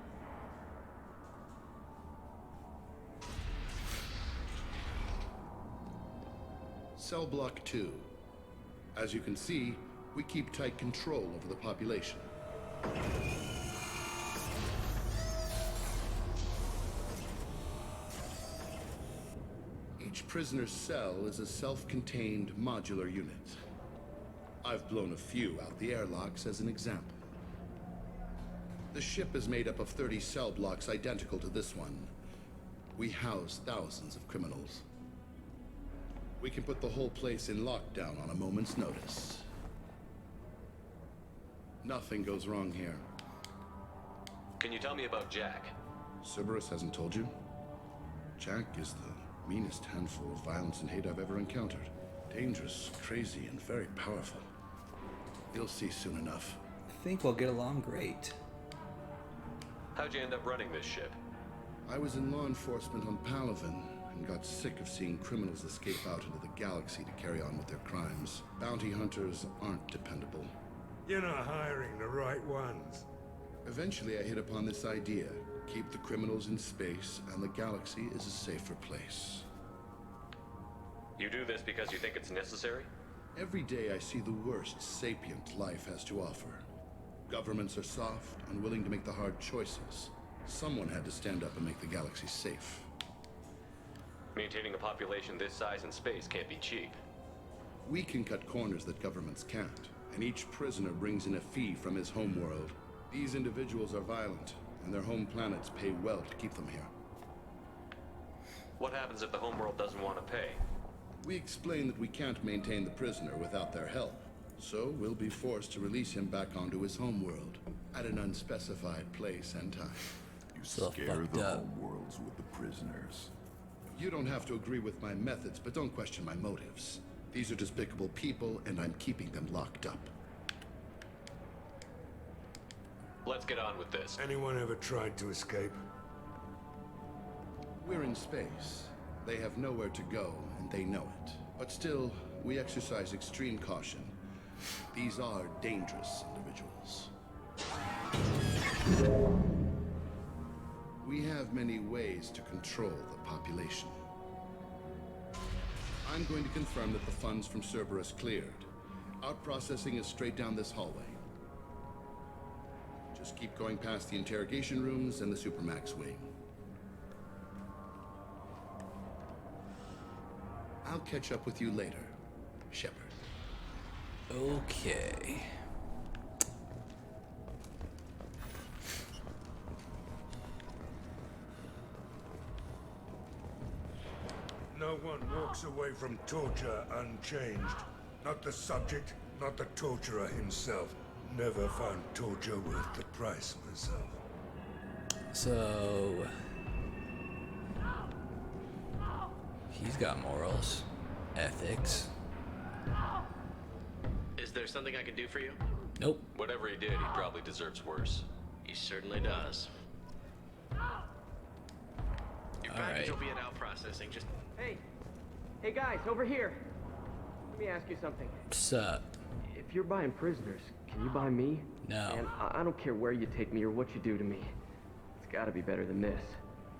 Cell Block 2. As you can see, we keep tight control over the population. Each prisoner's cell is a self-contained modular unit. I've blown a few out the airlocks as an example. The ship is made up of 30 cell blocks identical to this one. We house thousands of criminals. We can put the whole place in lockdown on a moment's notice. Nothing goes wrong here. Can you tell me about Jack? Cerberus hasn't told you? Jack is the meanest handful of violence and hate I've ever encountered. Dangerous, crazy, and very powerful. You'll see soon enough. I think we'll get along great. How'd you end up running this ship? I was in law enforcement on Palaven and got sick of seeing criminals escape out into the galaxy to carry on with their crimes. Bounty hunters aren't dependable. You're not hiring the right ones. Eventually I hit upon this idea. Keep the criminals in space, and the galaxy is a safer place. You do this because you think it's necessary? Every day I see the worst sapient life has to offer. Governments are soft, unwilling to make the hard choices. Someone had to stand up and make the galaxy safe. Maintaining a population this size in space can't be cheap. We can cut corners that governments can't, and each prisoner brings in a fee from his homeworld. These individuals are violent, and their home planets pay well to keep them here. What happens if the homeworld doesn't want to pay? We explain that we can't maintain the prisoner without their help, so we'll be forced to release him back onto his homeworld at an unspecified place and time. You So scare fucked the up. homeworlds with the prisoners. You don't have to agree with my methods, but don't question my motives. These are despicable people, and I'm keeping them locked up. Let's get on with this. Anyone ever tried to escape? We're in space. They have nowhere to go, and they know it. But still, we exercise extreme caution. These are dangerous individuals. We have many ways to control the population. I'm going to confirm that the funds from Cerberus cleared. Out-processing is straight down this hallway. Just keep going past the interrogation rooms and the Supermax wing. I'll catch up with you later, Shepard. Okay. No one walks away from torture unchanged. Not the subject, not the torturer himself. Never found torture worth the price myself. So he's got morals, ethics. Is there something I can do for you? Nope. Whatever he did, he probably deserves worse. He certainly does. Your All package right. will be at out processing. Just Hey guys, over here. Let me ask you something. What's up? If you're buying prisoners, can you buy me? No. And I don't care where you take me or what you do to me. It's gotta be better than this.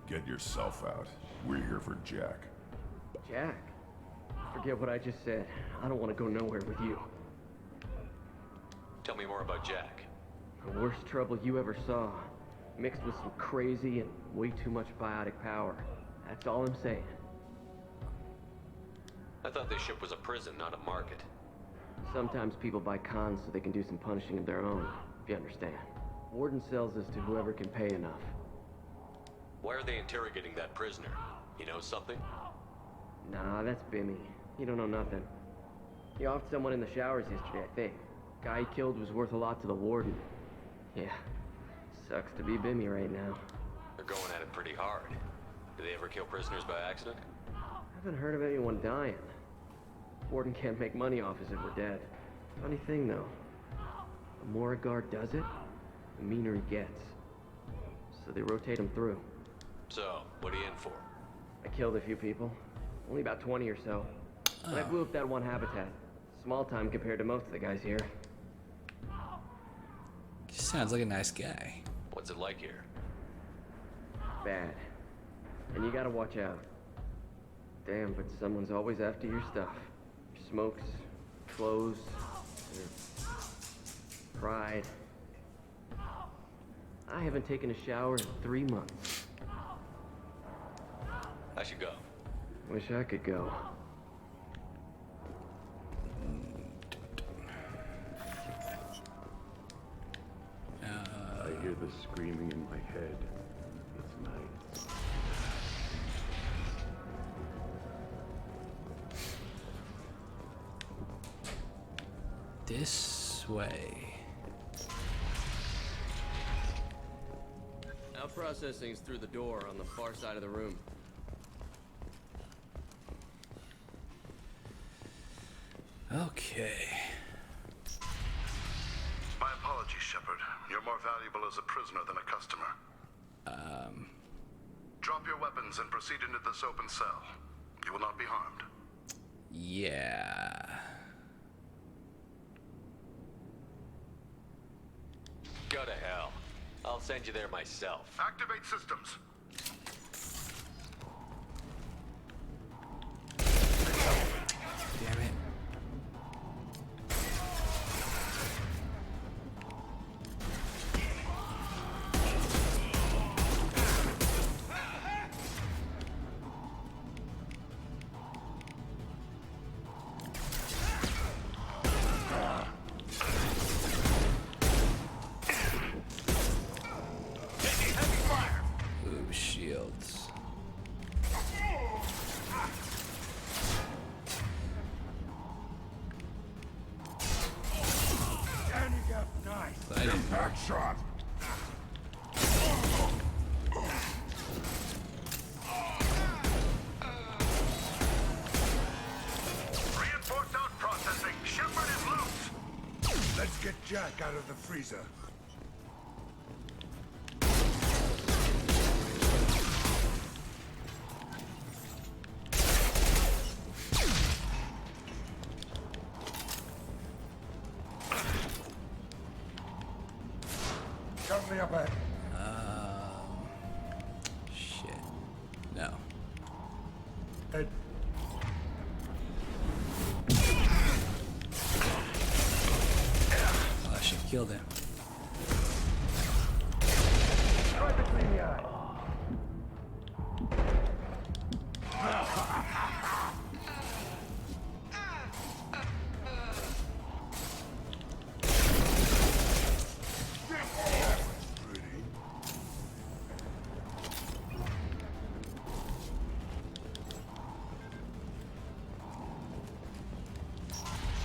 Get yourself out. We're here for Jack. Jack? Forget what I just said. I don't want to go nowhere with you. Tell me more about Jack. The worst trouble you ever saw. Mixed with some crazy and way too much biotic power. That's all I'm saying. I thought this ship was a prison, not a market. Sometimes people buy cons so they can do some punishing of their own, if you understand. Warden sells us to whoever can pay enough. Why are they interrogating that prisoner? He knows something? Nah, that's Bimmy. He don't know nothing. He offed someone in the showers yesterday, I think. Guy he killed was worth a lot to the warden. Yeah, sucks to be Bimmy right now. They're going at it pretty hard. Do they ever kill prisoners by accident? Haven't heard of anyone dying. Warden can't make money off us if we're dead. Funny thing, though. The more a guard does it, the meaner he gets. So they rotate him through. So, what are you in for? I killed a few people. Only about 20 or so. And I blew up that one habitat. Small time compared to most of the guys here. He sounds like a nice guy. What's it like here? Bad. And you gotta watch out. Damn, but someone's always after your stuff. Your smokes, clothes, your pride. I haven't taken a shower in 3 months. I should go. Wish I could go. I hear the screaming in my head. It's night. This way. Out processing's through the door on the far side of the room. Okay. My apologies, Shepard. You're more valuable as a prisoner than a customer. Drop your weapons and proceed into this open cell. You will not be harmed. Yeah. Go to hell. I'll send you there myself. Activate systems. Damn it. Ooh, shields. I didn't know. Shot. Reinforced out processing. Shepard is loose. Let's get Jack out of the freezer. Cover me up ahead. Shit. No. Head. Oh, I should have killed him. Right between the eyes.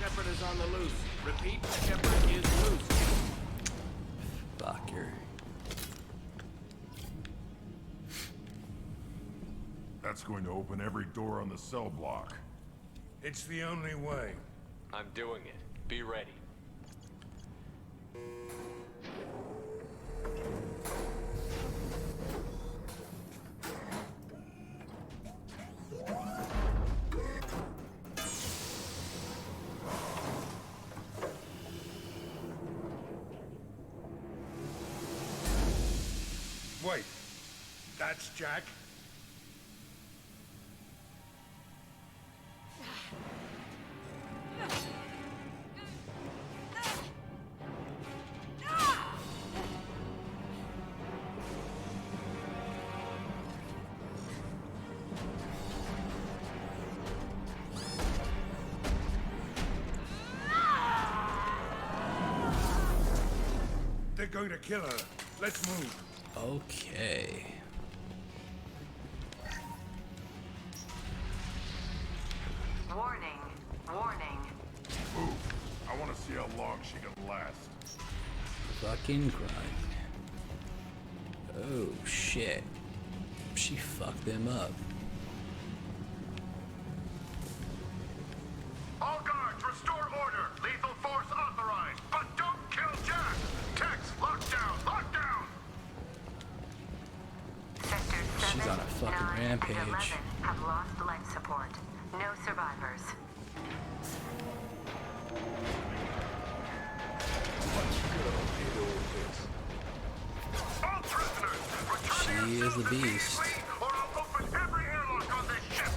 Shepard is on the loose. Repeat, Shepard is loose. Fucker. That's going to open every door on the cell block. It's the only way. I'm doing it. Be ready. Wait, that's Jack? They're going to kill her. Let's move. Okay. Warning. Warning. Move. I want to see how long she can last. Fucking grind. Oh shit. She fucked them up. All guards, restore order. Lethal force authorized, but don't kill Jack. Tex, lockdown, lockdown. Sectors 7, She's on a fucking 9, rampage. and 11 have lost life support. No survivors. All prisoners, return She is the beast. or I'll open every airlock on this ship.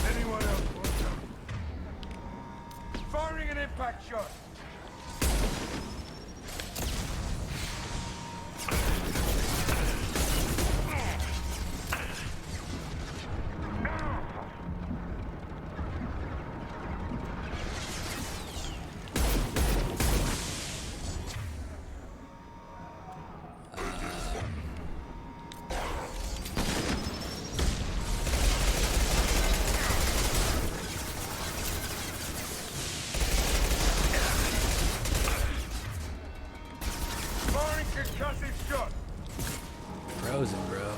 Anyone else want some? Firing an impact shot. Firing concussive shot. Frozen, bro.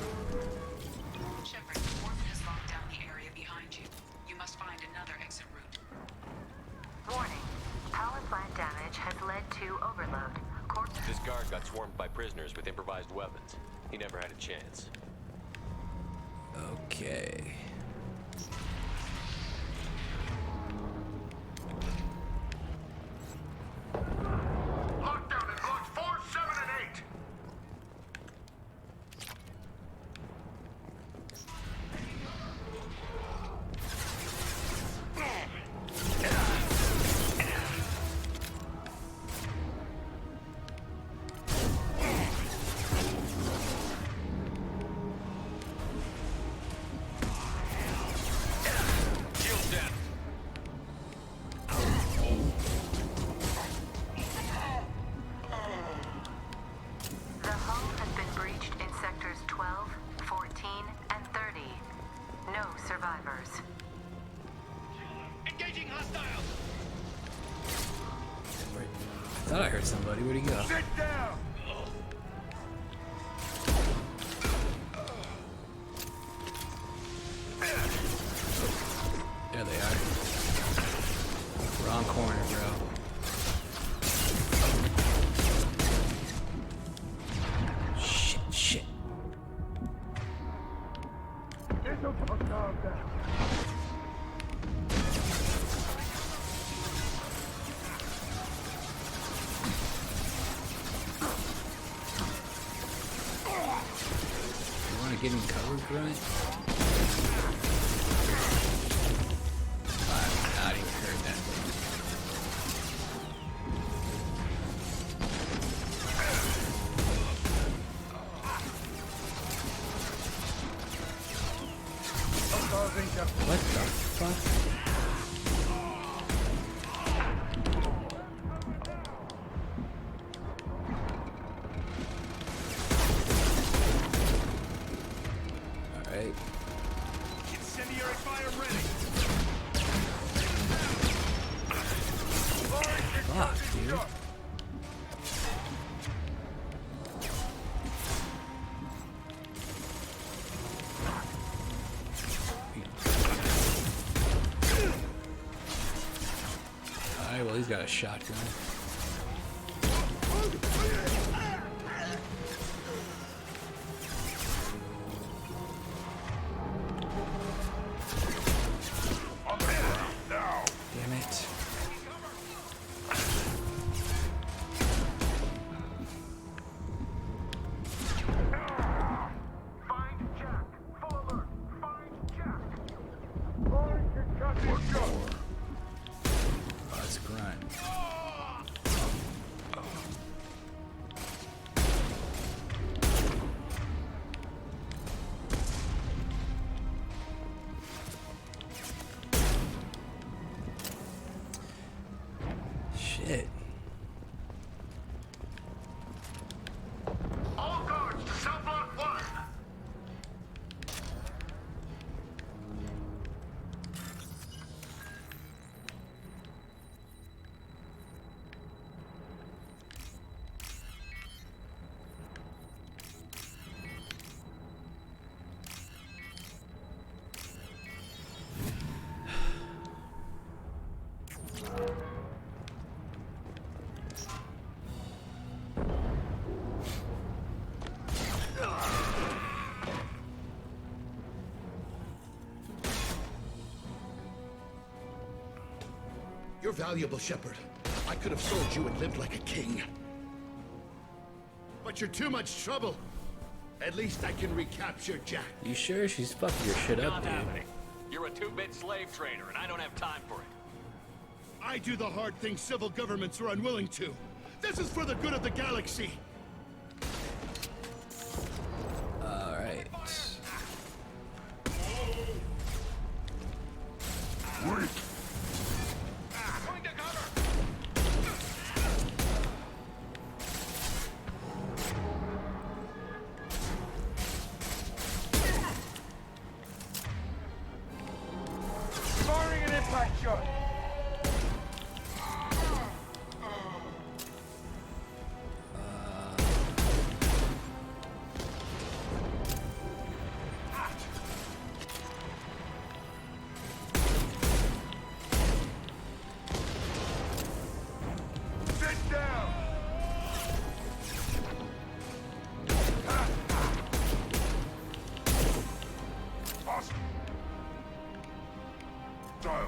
Shepard, Swarm has locked down the area behind you. You must find another exit route. Warning. Power plant damage has led to overload. This guard got swarmed by prisoners with improvised weapons. He never had a chance. Okay. Lockdown in blocks 4, 7, and 8. Shield death. The hull has been breached in sectors 12, 14, and 30. No survivors. Engaging hostiles. I thought I heard somebody. Where'd he go? Sit down. There they are. Wrong corner, bro. Shit, shit. Get the fuck down. You want to get him covered, Grunt? I'm not even heard that. What the fuck? Alright. Incendiary fire ready. Fuck, dude. Alright, well, he's got a shotgun. Shit. All guards to cell block 1. You're valuable, Shepard. I could have sold you and lived like a king. But you're too much trouble. At least I can recapture Jack. You sure she's fucking your shit up, Not dude? happening. You're a two-bit slave trader, and I don't have time for it. I do the hard things civil governments are unwilling to. This is for the good of the galaxy. Alright. Wait. Firing an impact shot. Sit down. Awesome. Dial.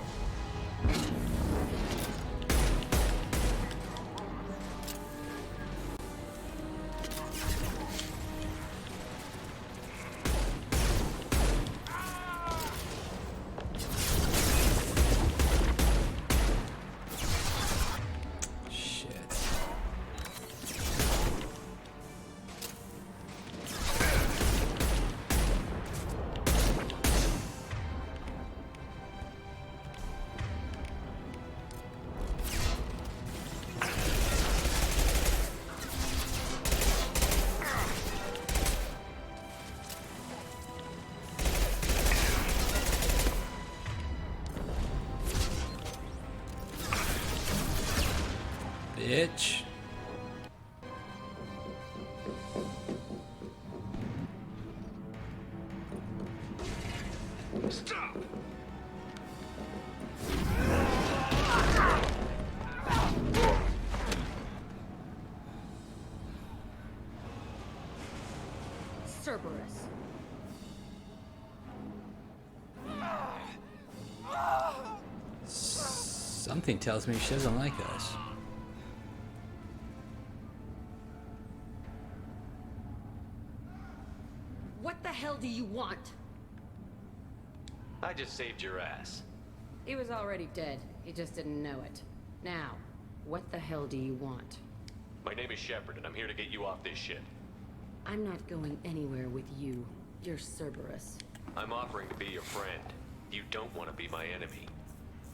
Shit. Bitch. Stop! Cerberus. Something tells me she doesn't like us. What the hell do you want? I just saved your ass. He was already dead. He just didn't know it. Now, what the hell do you want? My name is Shepard, and I'm here to get you off this ship. I'm not going anywhere with you. You're Cerberus. I'm offering to be your friend. You don't want to be my enemy.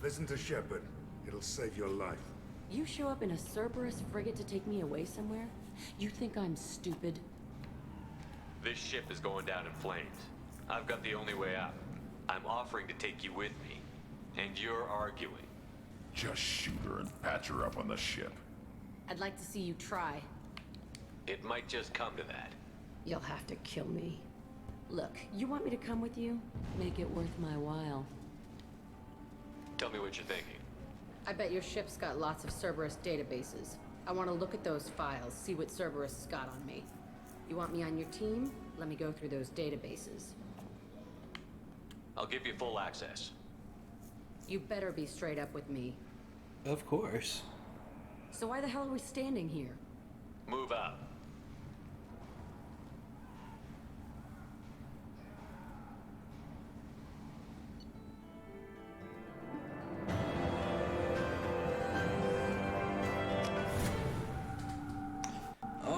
Listen to Shepard. It'll save your life. You show up in a Cerberus frigate to take me away somewhere? You think I'm stupid? This ship is going down in flames. I've got the only way out. I'm offering to take you with me. And you're arguing. Just shoot her and patch her up on the ship. I'd like to see you try. It might just come to that. You'll have to kill me. Look, you want me to come with you? Make it worth my while. Tell me what you're thinking. I bet your ship's got lots of Cerberus databases. I want to look at those files, see what Cerberus has got on me. You want me on your team? Let me go through those databases. I'll give you full access. You better be straight up with me. Of course. So why the hell are we standing here? Move out.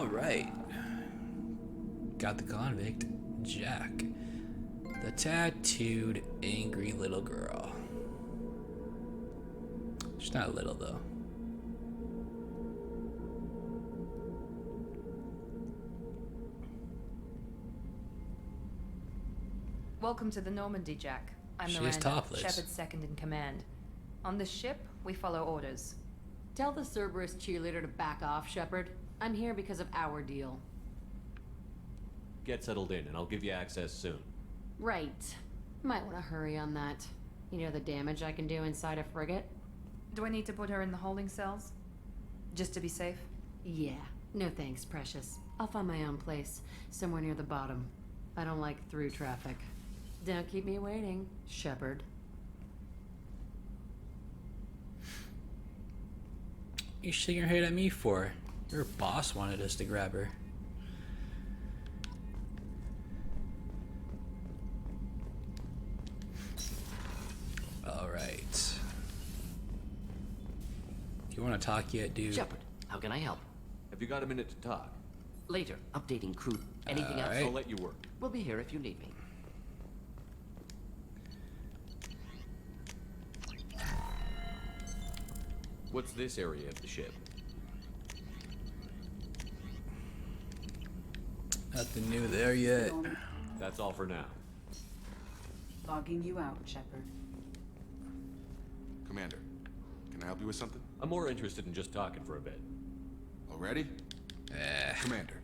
Alright. Got the convict, Jack. The tattooed, angry little girl. She's not little, though. Welcome to the Normandy, Jack. I'm She is Miranda, topless. Shepard's second in command. On this ship, we follow orders. Tell the Cerberus cheerleader to back off, Shepard. I'm here because of our deal. Get settled in, and I'll give you access soon. Right. Might want to hurry on that. You know the damage I can do inside a frigate? Do I need to put her in the holding cells? Just to be safe? Yeah. No thanks, precious. I'll find my own place, somewhere near the bottom. I don't like through traffic. Don't keep me waiting, Shepard. You shaking your head at me for? Your boss wanted us to grab her. Alright. You want to talk yet, dude? Shepard, how can I help? Have you got a minute to talk? Later, updating crew. Anything else? I'll let you work. We'll be here if you need me. What's this area of the ship? Nothing new there yet. That's all for now. Logging you out, Shepard. Commander, can I help you with something? I'm more interested in just talking for a bit. Already? Commander.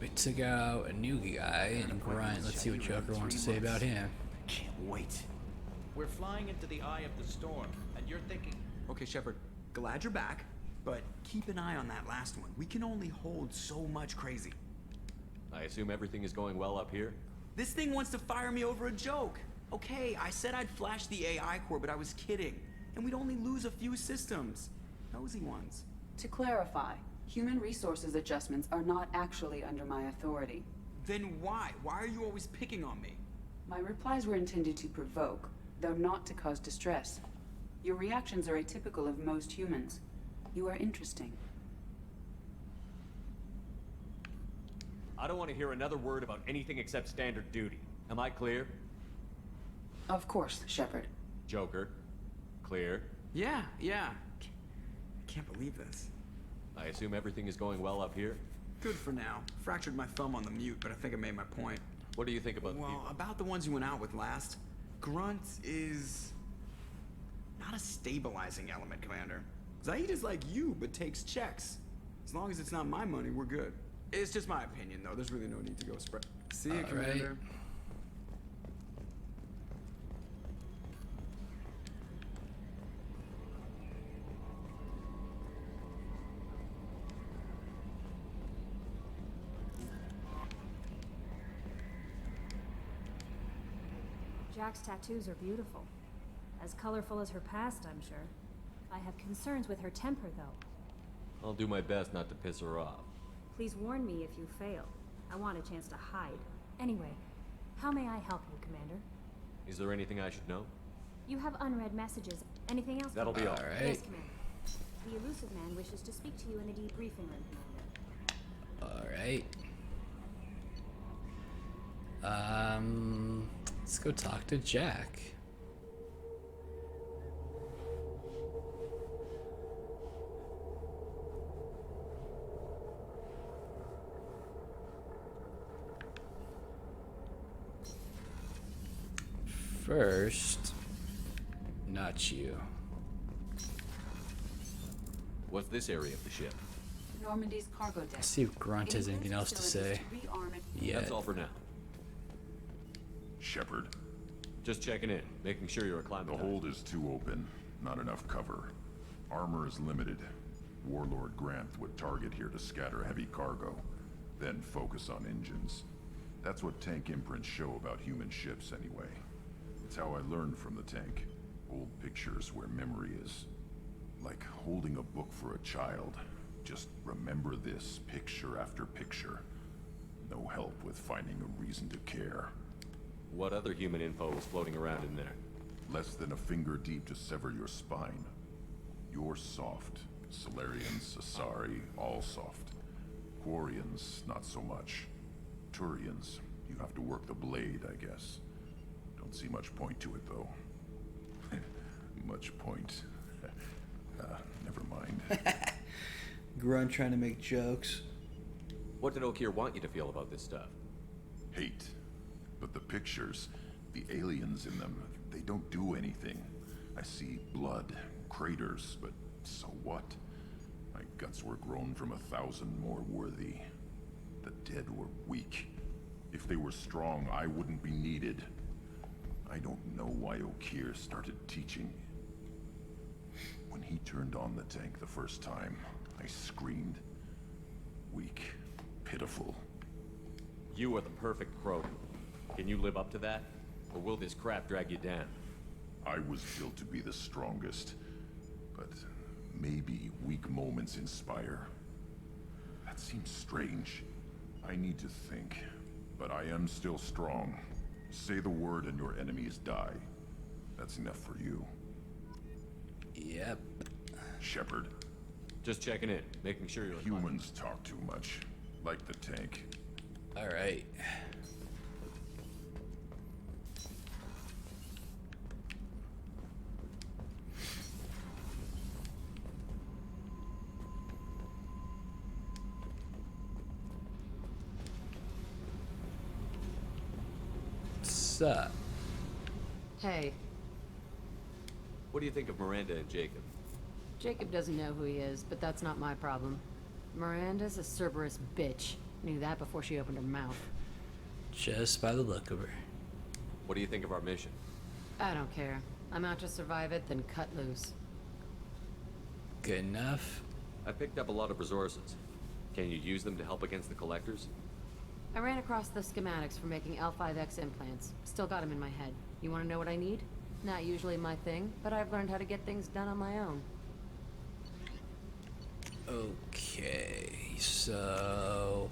We took out a new guy and Grunt. Let's see what Joker wants to say about him. Can't wait. We're flying into the eye of the storm, and you're thinking... Okay, Shepard, glad you're back, but keep an eye on that last one. We can only hold so much crazy. I assume everything is going well up here? This thing wants to fire me over a joke. Okay, I said I'd flash the AI core, but I was kidding. And we'd only lose a few systems. Nosy ones. To clarify, human resources adjustments are not actually under my authority. Then why? Why are you always picking on me? My replies were intended to provoke, though not to cause distress. Your reactions are atypical of most humans. You are interesting. I don't want to hear another word about anything except standard duty. Am I clear? Of course, Shepard. Joker. Clear. Yeah. I can't believe this. I assume everything is going well up here? Good for now. Fractured my thumb on the mute, but I think I made my point. What do you think about the Well, people? about the ones you went out with last. Grunt is... not a stabilizing element, Commander. Zaid is like you, but takes checks. As long as it's not my money, we're good. It's just my opinion, though. There's really no need to go spread. See you, Commander. Jack's tattoos are beautiful. As colorful as her past, I'm sure. I have concerns with her temper, though. I'll do my best not to piss her off. Please warn me if you fail. I want a chance to hide. Anyway, how may I help you, Commander? Is there anything I should know? You have unread messages. Anything else? That'll be all. Yes, Commander. The elusive man wishes to speak to you in the debriefing room, Commander. Alright. Let's go talk to Jack. First, not you. What's this area of the ship? Normandy's cargo deck. Let's see if Grunt has anything else to say. Yeah. That's all for now. Shepard. Just checking in, making sure you're acclimatized. The hold is too open. Not enough cover. Armor is limited. Warlord Grant would target here to scatter heavy cargo, then focus on engines. That's what tank imprints show about human ships anyway. It's how I learned from the tank. Old pictures where memory is. Like holding a book for a child. Just remember this picture after picture. No help with finding a reason to care. What other human info is floating around in there? Less than a finger deep to sever your spine. You're soft. Solarians, Asari, all soft. Quarians, not so much. Turians, you have to work the blade, I guess. Don't see much point to it, though. Much point. Never mind. Grunt trying to make jokes. What did Okir want you to feel about this stuff? Hate. But the pictures, the aliens in them, they don't do anything. I see blood, craters, but so what? My guts were grown from 1,000 more worthy. The dead were weak. If they were strong, I wouldn't be needed. I don't know why Okir started teaching. When he turned on the tank the first time, I screamed. Weak, pitiful. You are the perfect Krogan. Can you live up to that? Or will this crap drag you down? I was built to be the strongest, but maybe weak moments inspire. That seems strange. I need to think, but I am still strong. Say the word and your enemies die. That's enough for you. Yep. Shepard. Just checking in, making sure you're Humans talk too much, like the tank. All right. What's up? Hey, What do you think of Miranda and Jacob? Jacob doesn't know who he is, but that's not my problem. Miranda's a Cerberus bitch. Knew that before she opened her mouth. Just by the look of her. What do you think of our mission? I don't care. I'm out to survive it, then cut loose. Good enough. I picked up a lot of resources. Can you use them to help against the collectors? I ran across the schematics for making L5X implants. Still got them in my head. You want to know what I need? Not usually my thing, but I've learned how to get things done on my own. Okay, so...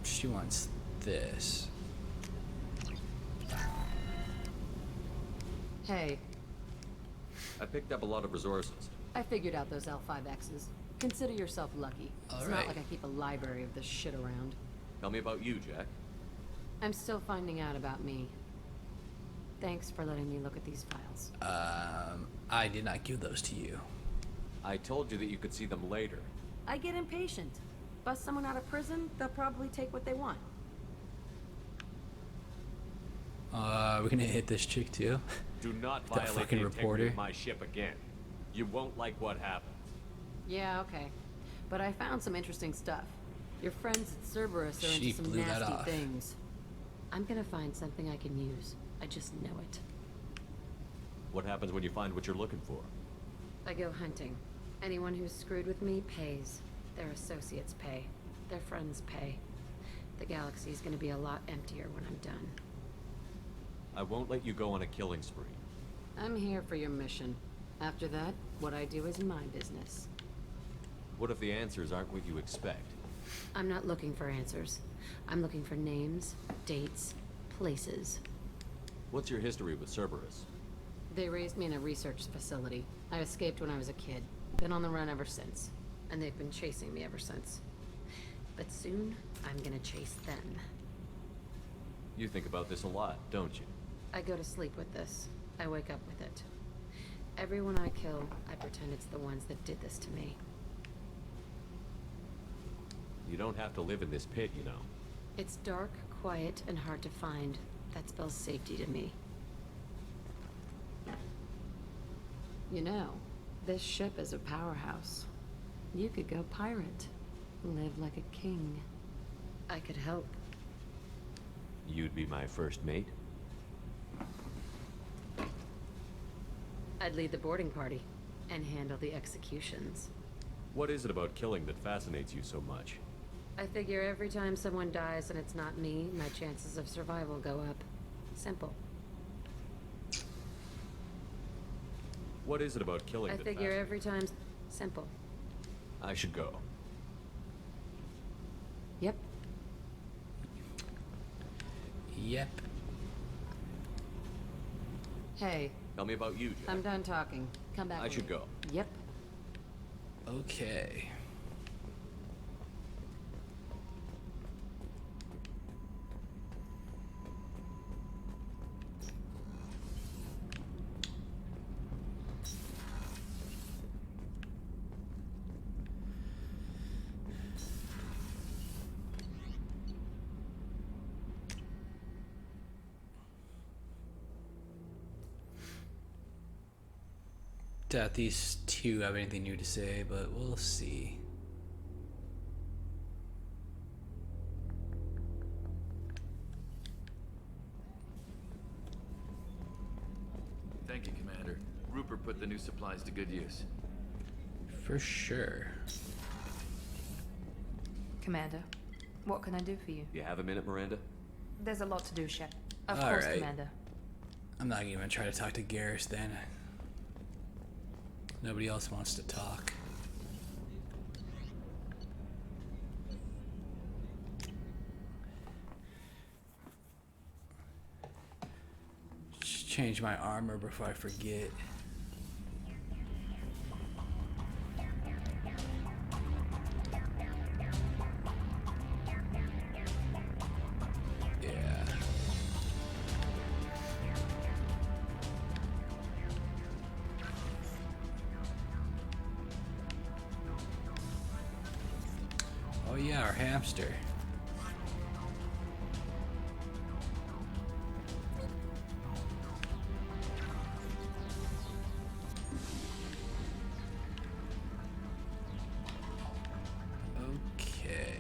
She wants this. Hey, I picked up a lot of resources. I figured out those L5Xs. Consider yourself lucky. It's not Alright. like I keep a library of this shit around. Tell me about you, Jack. I'm still finding out about me. Thanks for letting me look at these files. I did not give those to you. I told you that you could see them later. I get impatient. Bust someone out of prison, they'll probably take what they want. We're gonna hit this chick too. Do not That violate fucking the integrity reporter. of my ship again. You won't like what happens. Yeah, okay. But I found some interesting stuff. Your friends at Cerberus are She into some blew that nasty off. things. I'm gonna find something I can use. I just know it. What happens when you find what you're looking for? I go hunting. Anyone who's screwed with me pays. Their associates pay. Their friends pay. The galaxy's gonna be a lot emptier when I'm done. I won't let you go on a killing spree. I'm here for your mission. After that, what I do is my business. What if the answers aren't what you expect? I'm not looking for answers. I'm looking for names, dates, places. What's your history with Cerberus? They raised me in a research facility. I escaped when I was a kid. Been on the run ever since. And they've been chasing me ever since. But soon, I'm gonna chase them. You think about this a lot, don't you? I go to sleep with this. I wake up with it. Everyone I kill, I pretend it's the ones that did this to me. You don't have to live in this pit, you know. It's dark, quiet, and hard to find. That spells safety to me. You know, this ship is a powerhouse. You could go pirate. Live like a king. I could help. You'd be my first mate? I'd lead the boarding party and handle the executions. What is it about killing that fascinates you so much? I figure every time someone dies and it's not me, my chances of survival go up. Simple. What is it about killing I that figure fascinates every time's simple. you? I should go. Yep. Yep. Hey, Tell me about you, Jack. I'm done talking. Come back. I should later. go. Yep. Okay. Doubt these two have anything new to say, but we'll see. Thank you, Commander. Rupert put the new supplies to good use. For sure. Commander, what can I do for you? You have a minute, Miranda? There's a lot to do, Shep. Of All course, right. Commander. I'm not even gonna try to talk to Garrus then. Nobody else wants to talk. Just change my armor before I forget. Yeah. Oh yeah, our hamster. Okay.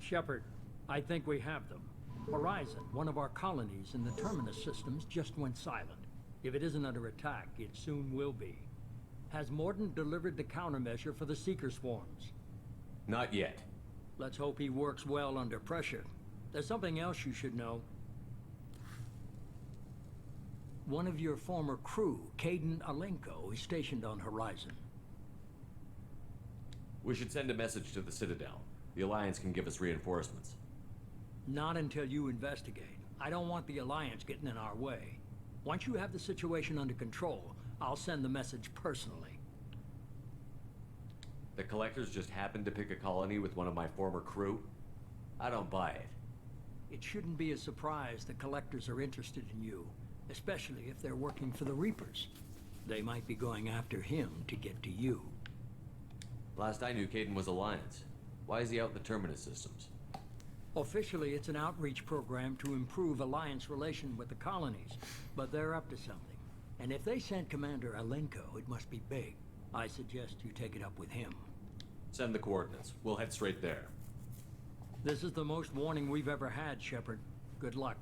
Shepard, I think we have them. Horizon, one of our colonies in the Terminus systems, just went silent. If it isn't under attack, it soon will be. Has Mordin delivered the countermeasure for the Seeker swarms? Not yet. Let's hope he works well under pressure. There's something else you should know. One of your former crew, Kaiden Alenko, is stationed on Horizon. We should send a message to the Citadel. The Alliance can give us reinforcements. Not until you investigate. I don't want the Alliance getting in our way. Once you have the situation under control, I'll send the message personally. The Collectors just happened to pick a colony with one of my former crew? I don't buy it. It shouldn't be a surprise the Collectors are interested in you, especially if they're working for the Reapers. They might be going after him to get to you. Last I knew, Kaiden was Alliance. Why is he out in the Terminus systems? Officially, it's an outreach program to improve Alliance relation with the colonies, but they're up to something. And if they sent Commander Alenko, it must be big. I suggest you take it up with him. Send the coordinates. We'll head straight there. This is the most warning we've ever had, Shepard. Good luck.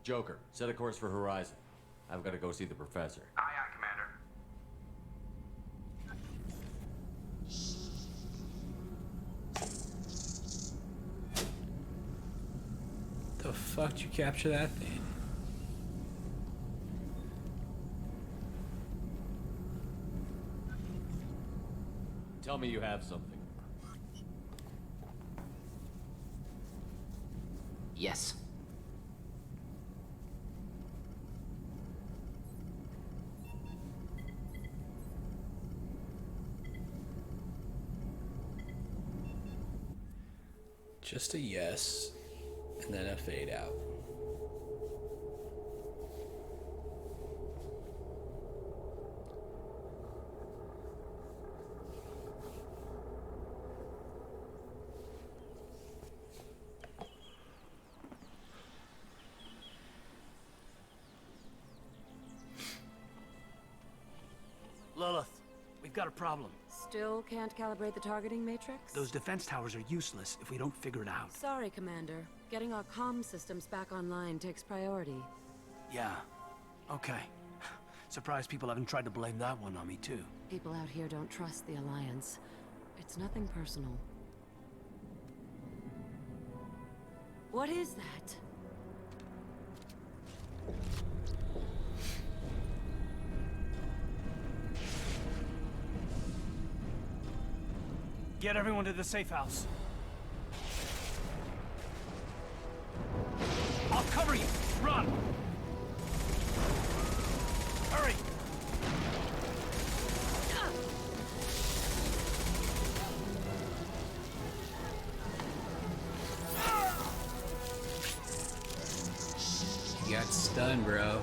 Joker, set a course for Horizon. I've got to go see the Professor. Aye, aye, Commander. The fuck did you capture that thing? Tell me you have something. Yes. Just a yes, and then a fade out. got a problem. Still can't calibrate the targeting matrix? Those defense towers are useless if we don't figure it out. Sorry, Commander. Getting our comm systems back online takes priority. Yeah. Okay. Surprised people haven't tried to blame that one on me, too. People out here don't trust the Alliance. It's nothing personal. What is that? Get everyone to the safe house. I'll cover you! Run! Hurry! You got stunned, bro.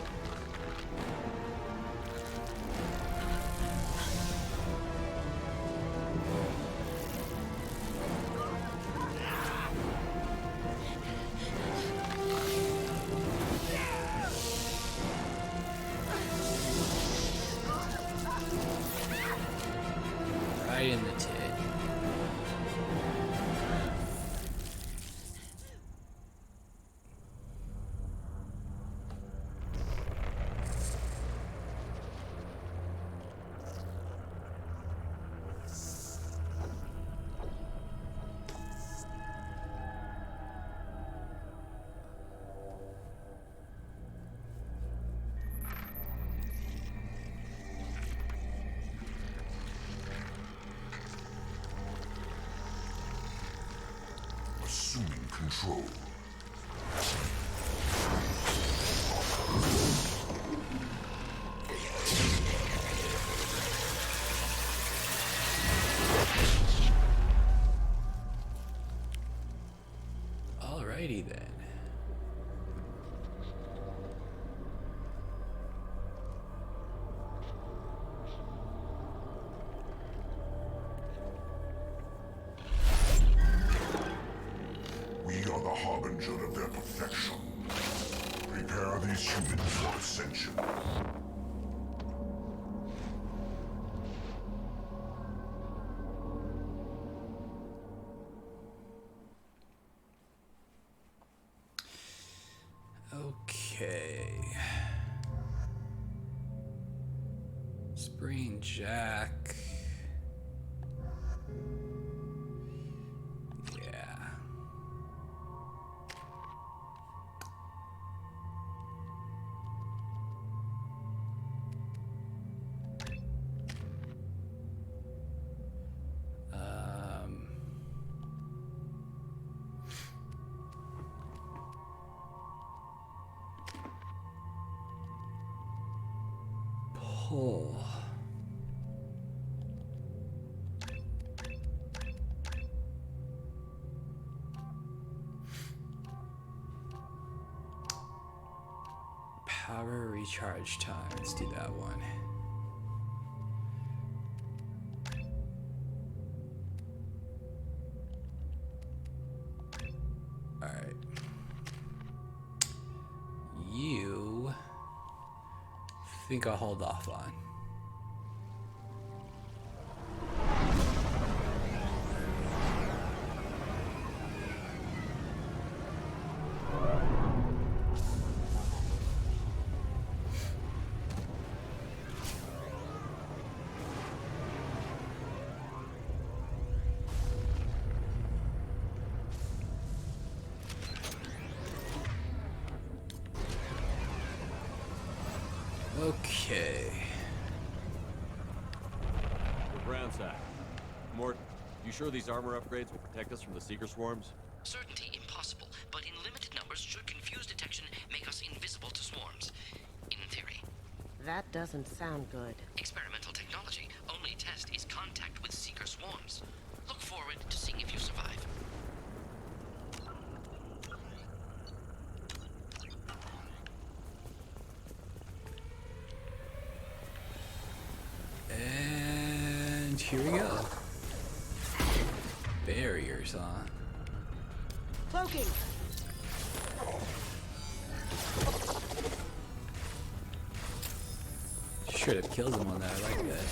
Right in the tit. Assuming control. Alrighty then. We are the harbinger of their perfection. Prepare these humans for ascension. Okay. Sprain Jack. Yeah. Pull. Power recharge time. Let's do that one. All right. You think I'll hold off on. Okay. We're ground sack. Mort, you sure these armor upgrades will protect us from the seeker swarms? Certainty impossible, but in limited numbers should confuse detection make us invisible to swarms. In theory. That doesn't sound good. Experimental technology. Only test is contact with seeker swarms. Look forward to seeing if you survive. And here we go. Barriers, huh? Cloaking! Should have killed him on that. I like that.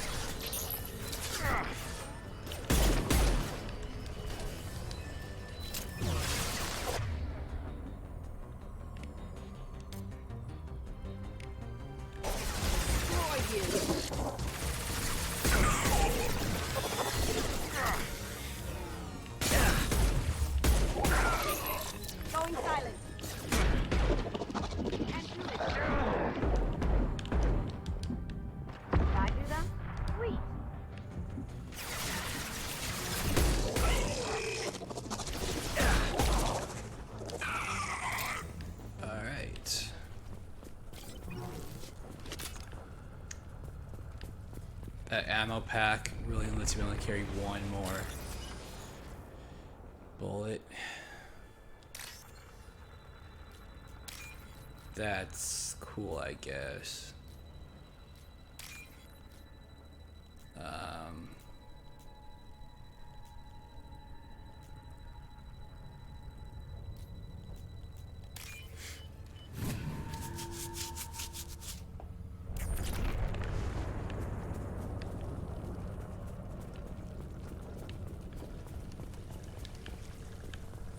That ammo pack really lets me only carry one more bullet. That's cool, I guess.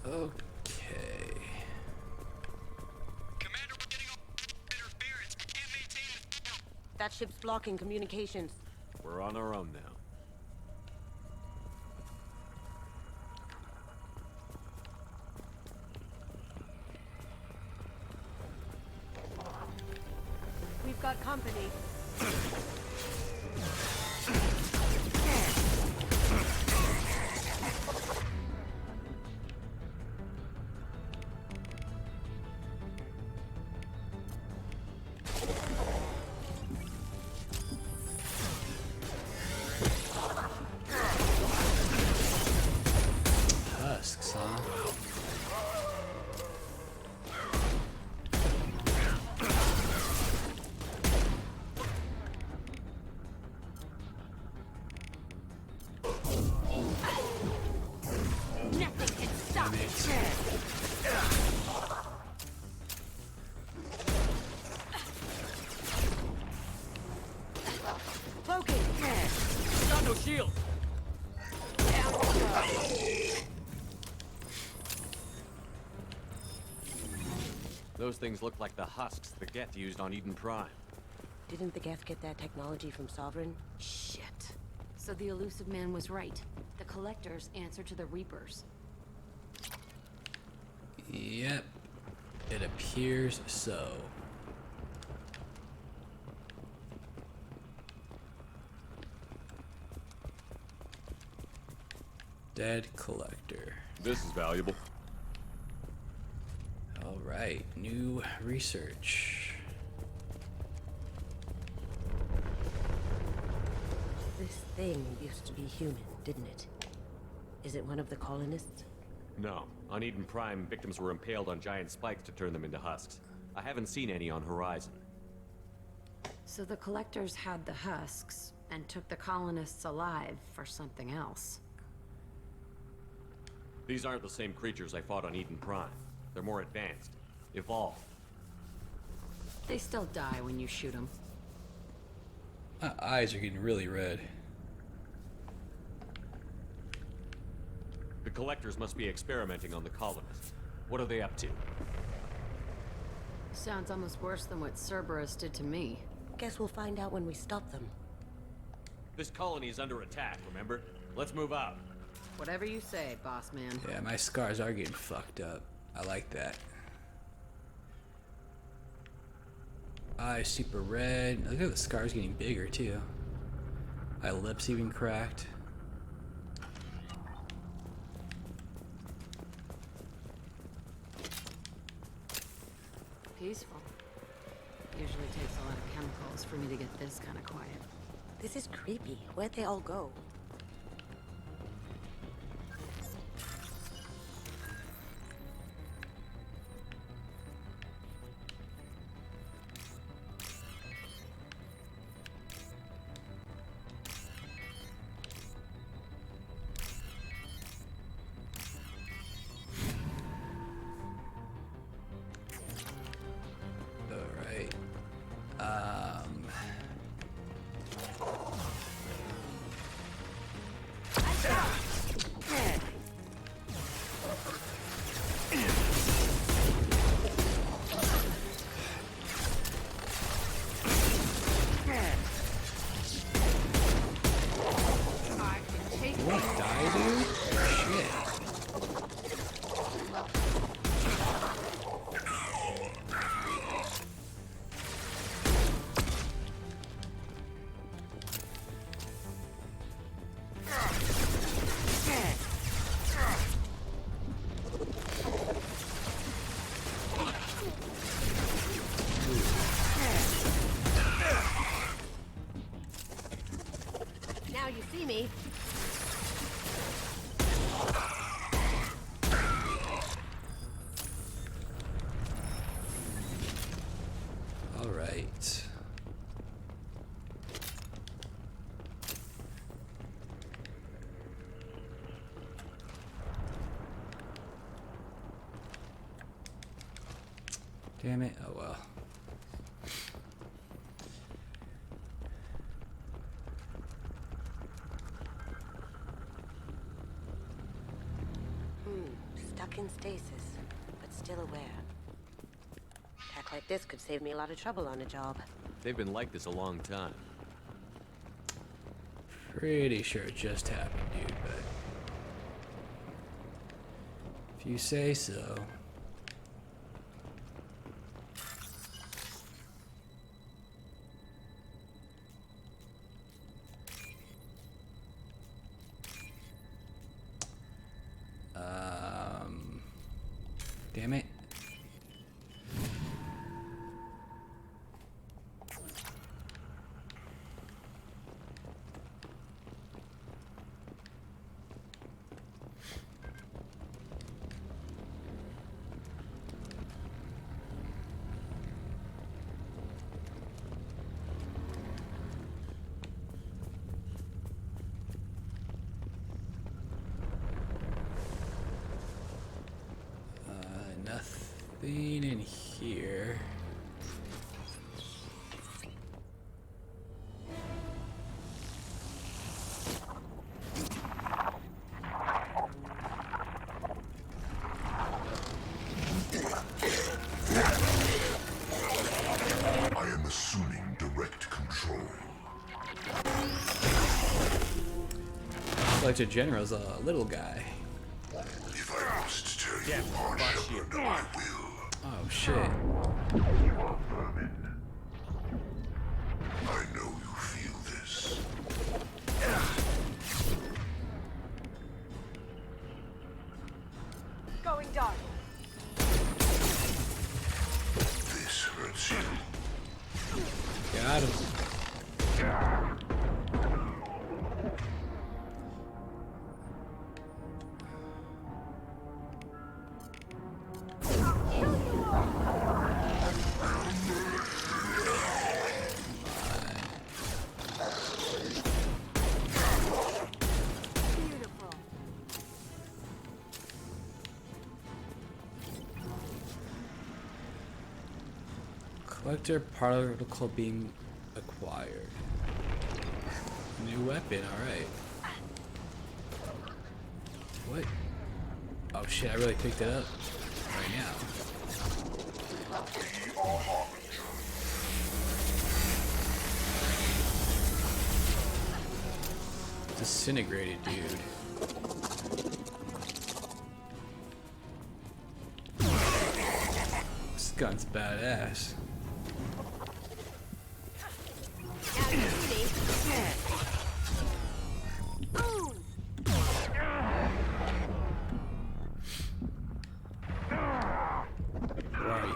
Okay. That ship's blocking communications. We're on our own now. We've got company. Husks, huh? Nothing can stop Cloaking. Got no shield. Those things look like the husks the Geth used on Eden Prime. Didn't the Geth get that technology from Sovereign? Shit. So the elusive man was right. The Collectors answer to the Reapers. Yep. It appears so. Dead Collector. This is valuable. Alright, new research. This thing used to be human, didn't it? Is it one of the colonists? No. On Eden Prime, victims were impaled on giant spikes to turn them into husks. I haven't seen any on Horizon. So the Collectors had the husks and took the colonists alive for something else. These aren't the same creatures I fought on Eden Prime. They're more advanced. Evolved. They still die when you shoot them. My eyes are getting really red. The Collectors must be experimenting on the colonists. What are they up to? Sounds almost worse than what Cerberus did to me. Guess we'll find out when we stop them. This colony is under attack, remember? Let's move out. Whatever you say, boss man. Yeah, my scars are getting fucked up. I like that. Eyes super red. Look at the scars getting bigger too. My lips even cracked. Peaceful. Usually takes a lot of chemicals for me to get this kind of quiet. This is creepy. Where'd they all go? Alright. see me. All right. Damn it. Oh well. Stuck in stasis, but still aware. Tech like this could save me a lot of trouble on a job. They've been like this a long time. Pretty sure it just happened, dude, but if you say so. Damn it. Nothing in here. I am assuming direct control. Collector General's a little guy. If I must tell you upon Shepherd, I will. Oh shit. You are vermin. I know you feel this. Going dark. This hurts you. Got him. Collector particle being acquired. New weapon, alright. What? Oh shit, I really picked it up right now. Disintegrated, dude. This gun's badass. Where are you?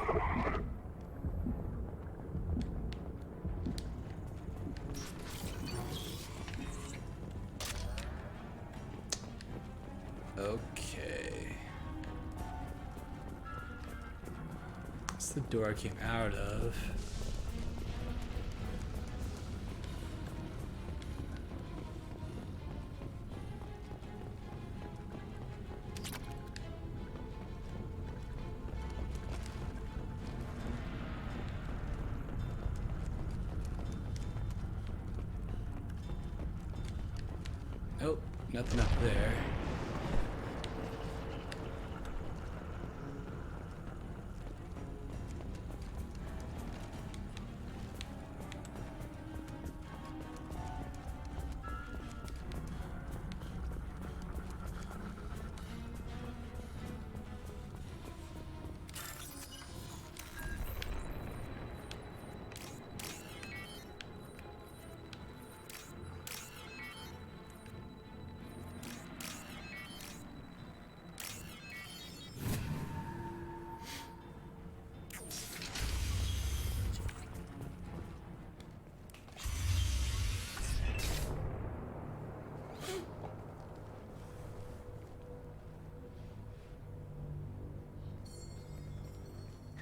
Okay. That's the door I came out of. Nope, nothing up there.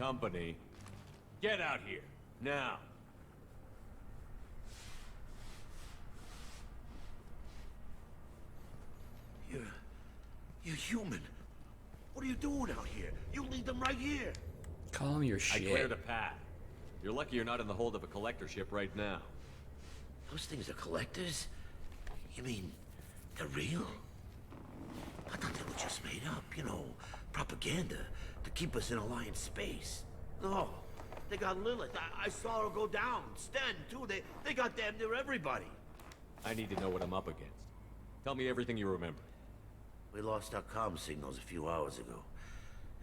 company. Get out here, now. You're human. What are you doing out here? You leave them right here. Call him your I shit. cleared a path. You're lucky you're not in the hold of a collector ship right now. Those things are collectors? You mean, they're real? I thought they were just made up, you know, propaganda to keep us in Alliance space. No, they got Lilith. I saw her go down. Sten, too. They got damn near everybody. I need to know what I'm up against. Tell me everything you remember. We lost our comm signals a few hours ago.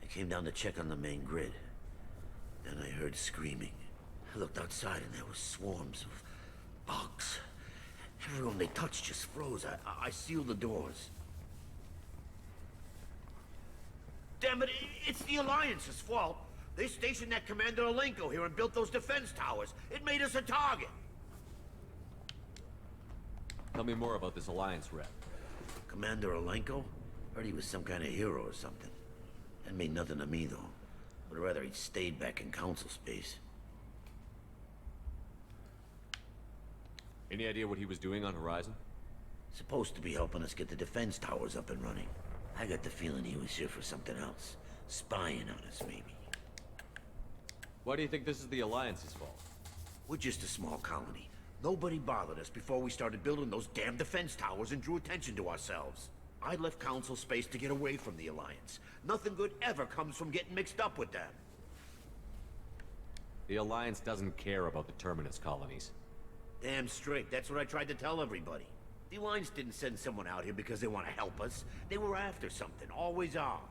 I came down to check on the main grid. Then I heard screaming. I looked outside and there were swarms of bugs. Everyone they touched just froze. I sealed the doors. Damn it, it's the Alliance's fault. They stationed that Commander Alenko here and built those defense towers. It made us a target. Tell me more about this Alliance rep. Commander Alenko? Heard he was some kind of hero or something. That mean nothing to me, though. Would rather he'd stayed back in Council space. Any idea what he was doing on Horizon? Supposed to be helping us get the defense towers up and running. I got the feeling he was here for something else. Spying on us, maybe. Why do you think this is the Alliance's fault? We're just a small colony. Nobody bothered us before we started building those damn defense towers and drew attention to ourselves. I left Council space to get away from the Alliance. Nothing good ever comes from getting mixed up with them. The Alliance doesn't care about the Terminus colonies. Damn straight. That's what I tried to tell everybody. The Alliance didn't send someone out here because they want to help us. They were after something. Always are.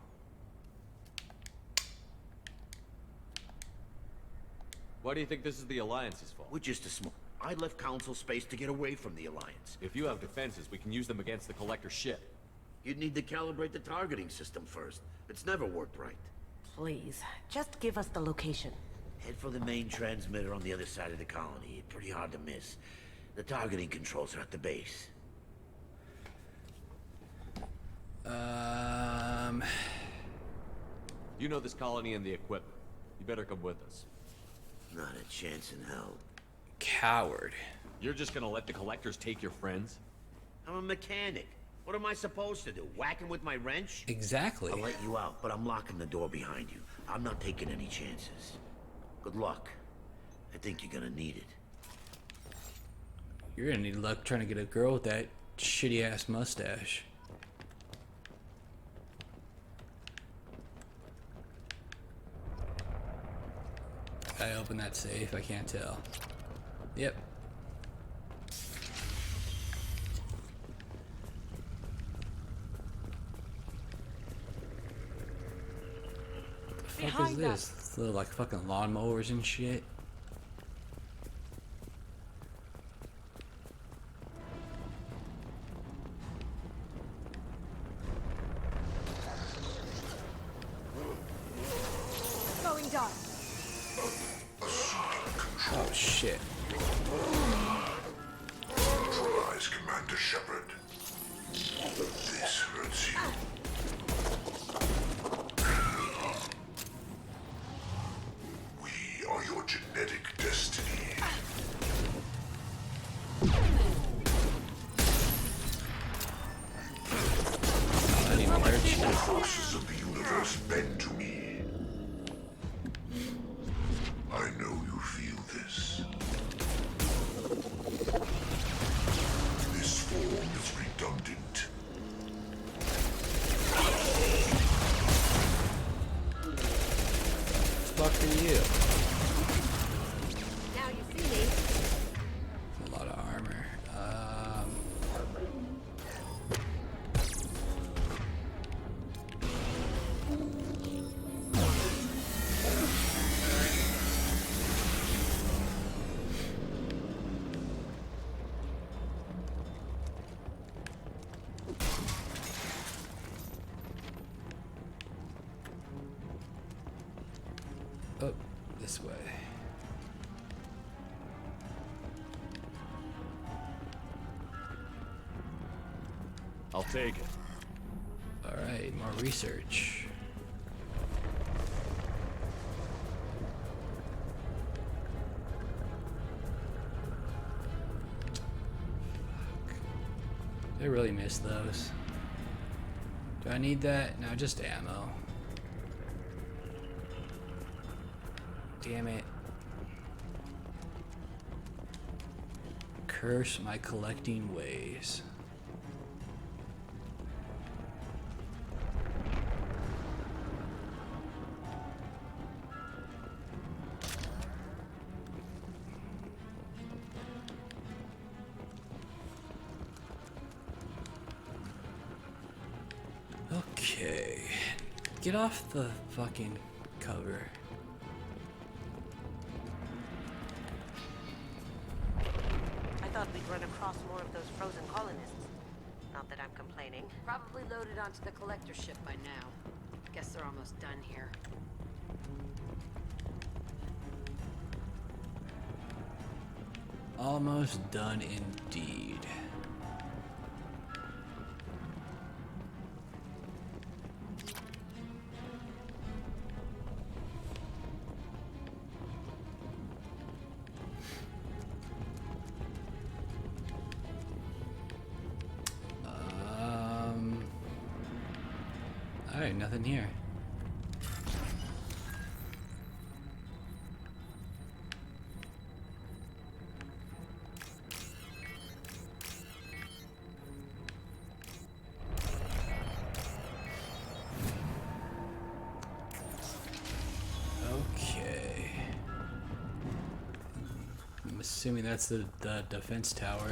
Why do you think this is the Alliance's fault? We're just a small... I left Council space to get away from the Alliance. If you have defenses, we can use them against the Collector ship. You'd need to calibrate the targeting system first. It's never worked right. Please, just give us the location. Head for the main transmitter on the other side of the colony. Pretty hard to miss. The targeting controls are at the base. You know this colony and the equipment. You better come with us. Not a chance in hell. Coward. You're just gonna let the Collectors take your friends? I'm a mechanic. What am I supposed to do? Whack him with my wrench? Exactly. I'll let you out, but I'm locking the door behind you. I'm not taking any chances. Good luck. I think you're gonna need it. You're gonna need luck trying to get a girl with that shitty ass mustache. I opened that safe, I can't tell. Yep. What the fuck is this? It's little like fucking lawnmowers and shit. Going dark. Oh shit. Neutralize Commander Shepard. This hurts you. We are your genetic destiny. I didn't even hurt you. The forces of the universe bend to me. I know you feel this. This form is redundant. Fuck are you? Now you see me. A lot of armor. Oh, this way. I'll take it. Alright, more research. I really miss those. Do I need that? No, just ammo. Damn it. Curse my collecting ways. Okay. Get off the fucking cover. I thought we'd run across more of those frozen colonists. Not that I'm complaining. Probably loaded onto the collector ship by now. Guess they're almost done here. Almost done indeed. Alright, nothing here. Okay. I'm assuming that's the defense tower.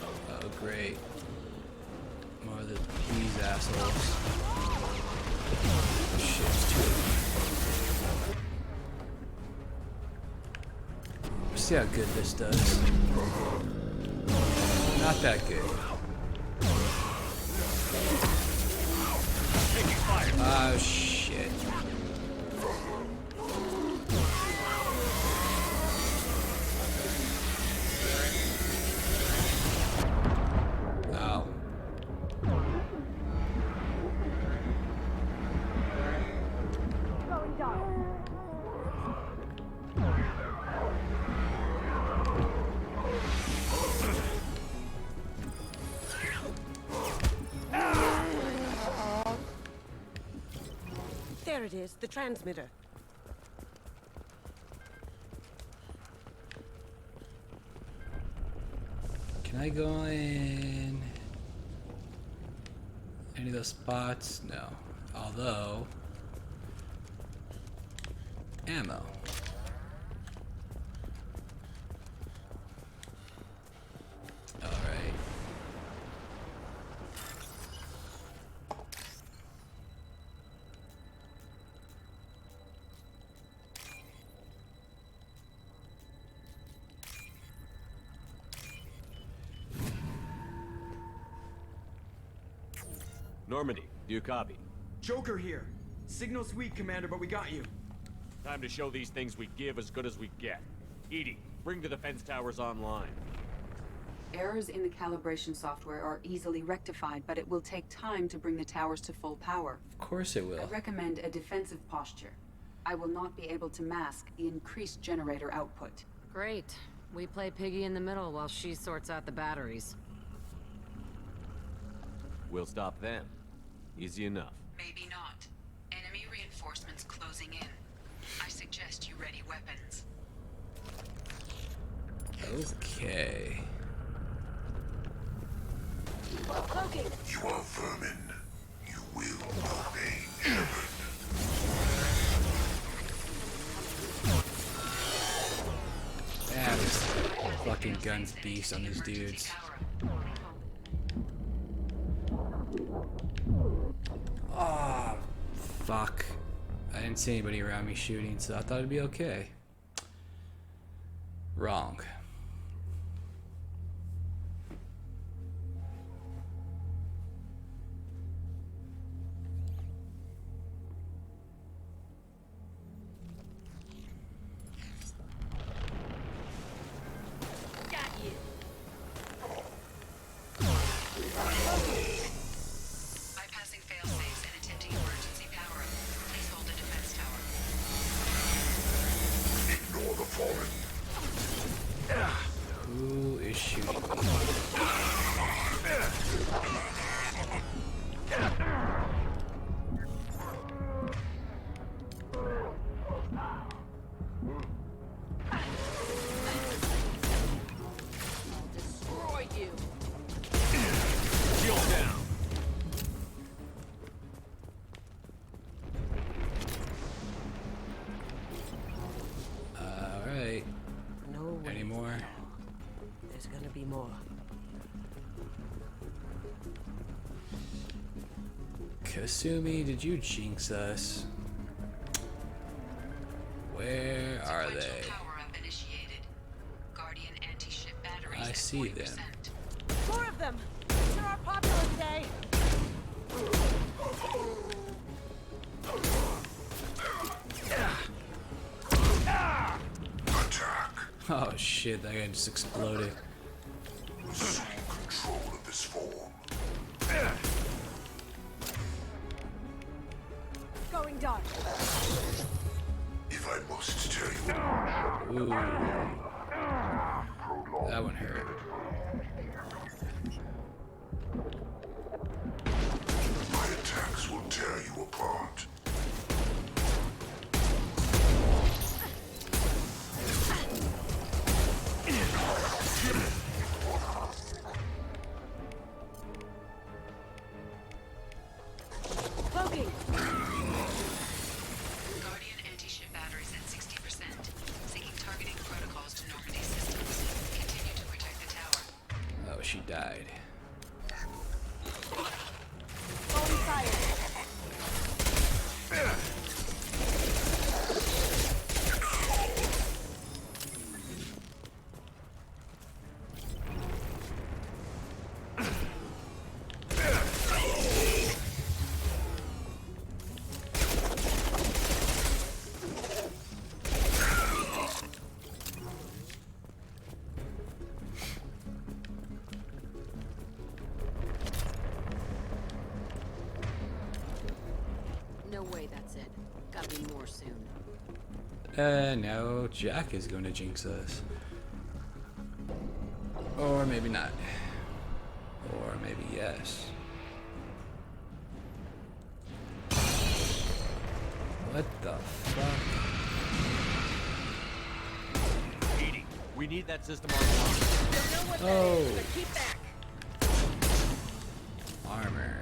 Oh, great. More of these assholes. Shit, it's two of them. Let's see how good this does. Not that good. Oh shit. There it is, the transmitter. Can I go in any of those spots? No. Although, ammo. All right. Normandy, do you copy? Joker here. Signal's weak, Commander, but we got you. Time to show these things we give as good as we get. Edie, bring the defense towers online. Errors in the calibration software are easily rectified, but it will take time to bring the towers to full power. Of course it will. I recommend a defensive posture. I will not be able to mask the increased generator output. Great. We play piggy in the middle while she sorts out the batteries. We'll stop them. Easy enough. Maybe not. Enemy reinforcements closing in. I suggest you ready weapons. Okay. Cloaking! You are vermin. You will obey heaven. Yeah, this fucking guns beast on these dudes. Oh, fuck. I didn't see anybody around me shooting, so I thought it'd be okay. Wrong. Bypassing failsafes and attempting emergency power-up. Please hold the defense tower. Ignore the fallen. Who is shooting me? Destroy you. Shield down. Alright. No way. Any more? There's gonna be more. Kasumi, did you jinx us? Where are they? I see them. More of them! Sure are popular today! Oh shit, that guy just exploded. Assume control of this form. Going dark. If I must tell you. Ooh. That one hurt. My attacks will tear you apart. Cloaking! Guardian anti-ship batteries at 60%. Syncing targeting protocols to Normandy systems. Continue to protect the tower. Oh, she died. Going fire! No way that's it. Gotta be more soon. No, Jack is going to jinx us. Or maybe not. Or maybe yes. What the fuck? Edie, we need that system online. Oh. Armor.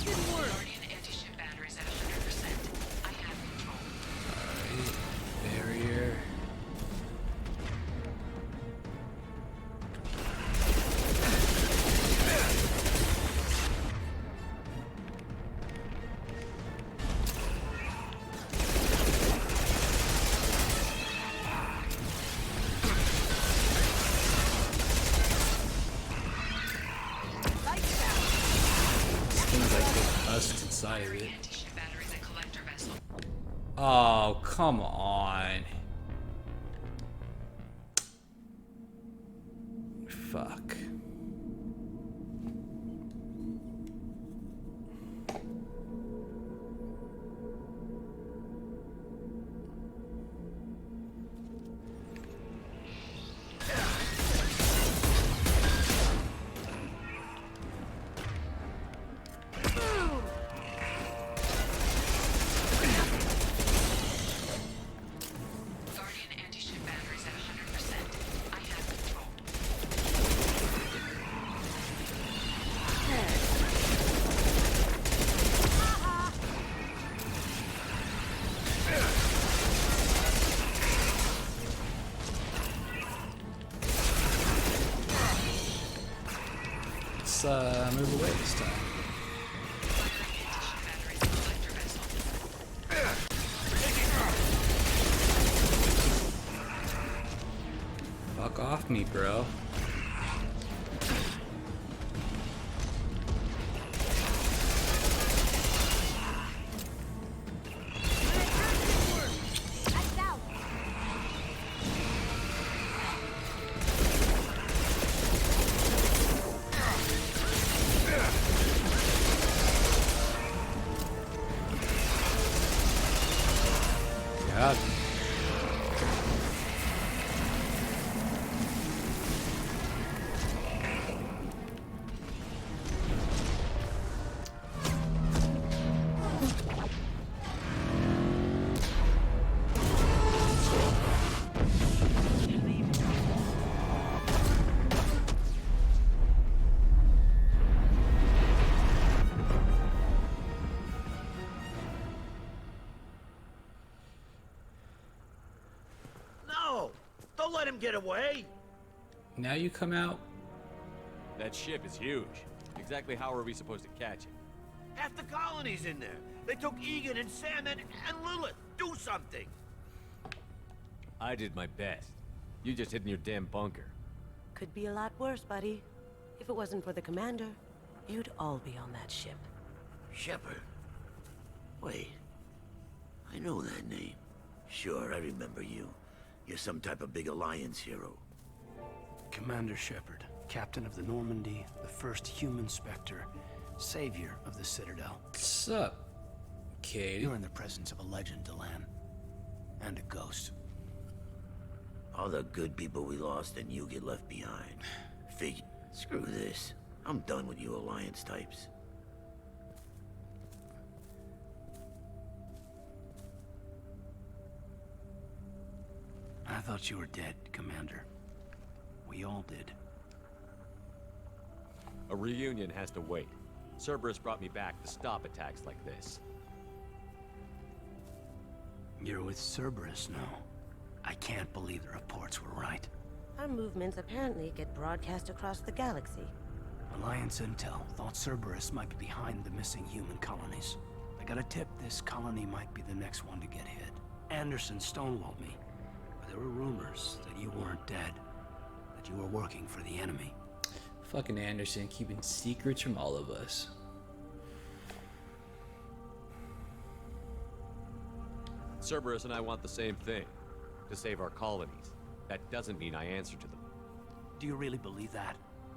Guardian anti-ship batteries at 100%. I have control. Alright. Barrier. Seems like there's husks inside of it. Anti-ship batteries at collector vessel. Oh, come on. Fuck. Guardian anti-ship batteries at 100%. I have control. Let's move away this time. Fuck off me, bro. God. Don't let him get away! Now you come out. That ship is huge. Exactly how are we supposed to catch it? Half the colony's in there. They took Egan and Sam and Lilith. Do something! I did my best. You just hid in your damn bunker. Could be a lot worse, buddy. If it wasn't for the commander, you'd all be on that ship. Shepard. Wait. I know that name. Sure, I remember you. You're some type of big Alliance hero. Commander Shepard, captain of the Normandy, the first human Spectre, savior of the Citadel. What's up, Kaiden? You're in the presence of a legend, Delan. And a ghost. All the good people we lost and you get left behind. Screw this. I'm done with you Alliance types. I thought you were dead, Commander. We all did. A reunion has to wait. Cerberus brought me back to stop attacks like this. You're with Cerberus now. I can't believe the reports were right. Our movements apparently get broadcast across the galaxy. Alliance intel thought Cerberus might be behind the missing human colonies. I got a tip this colony might be the next one to get hit. Anderson stonewalled me. But there were rumors that you weren't dead. That you were working for the enemy. Fucking Anderson keeping secrets from all of us. Cerberus and I want the same thing. To save our colonies. That doesn't mean I answer to them. Do you really believe that?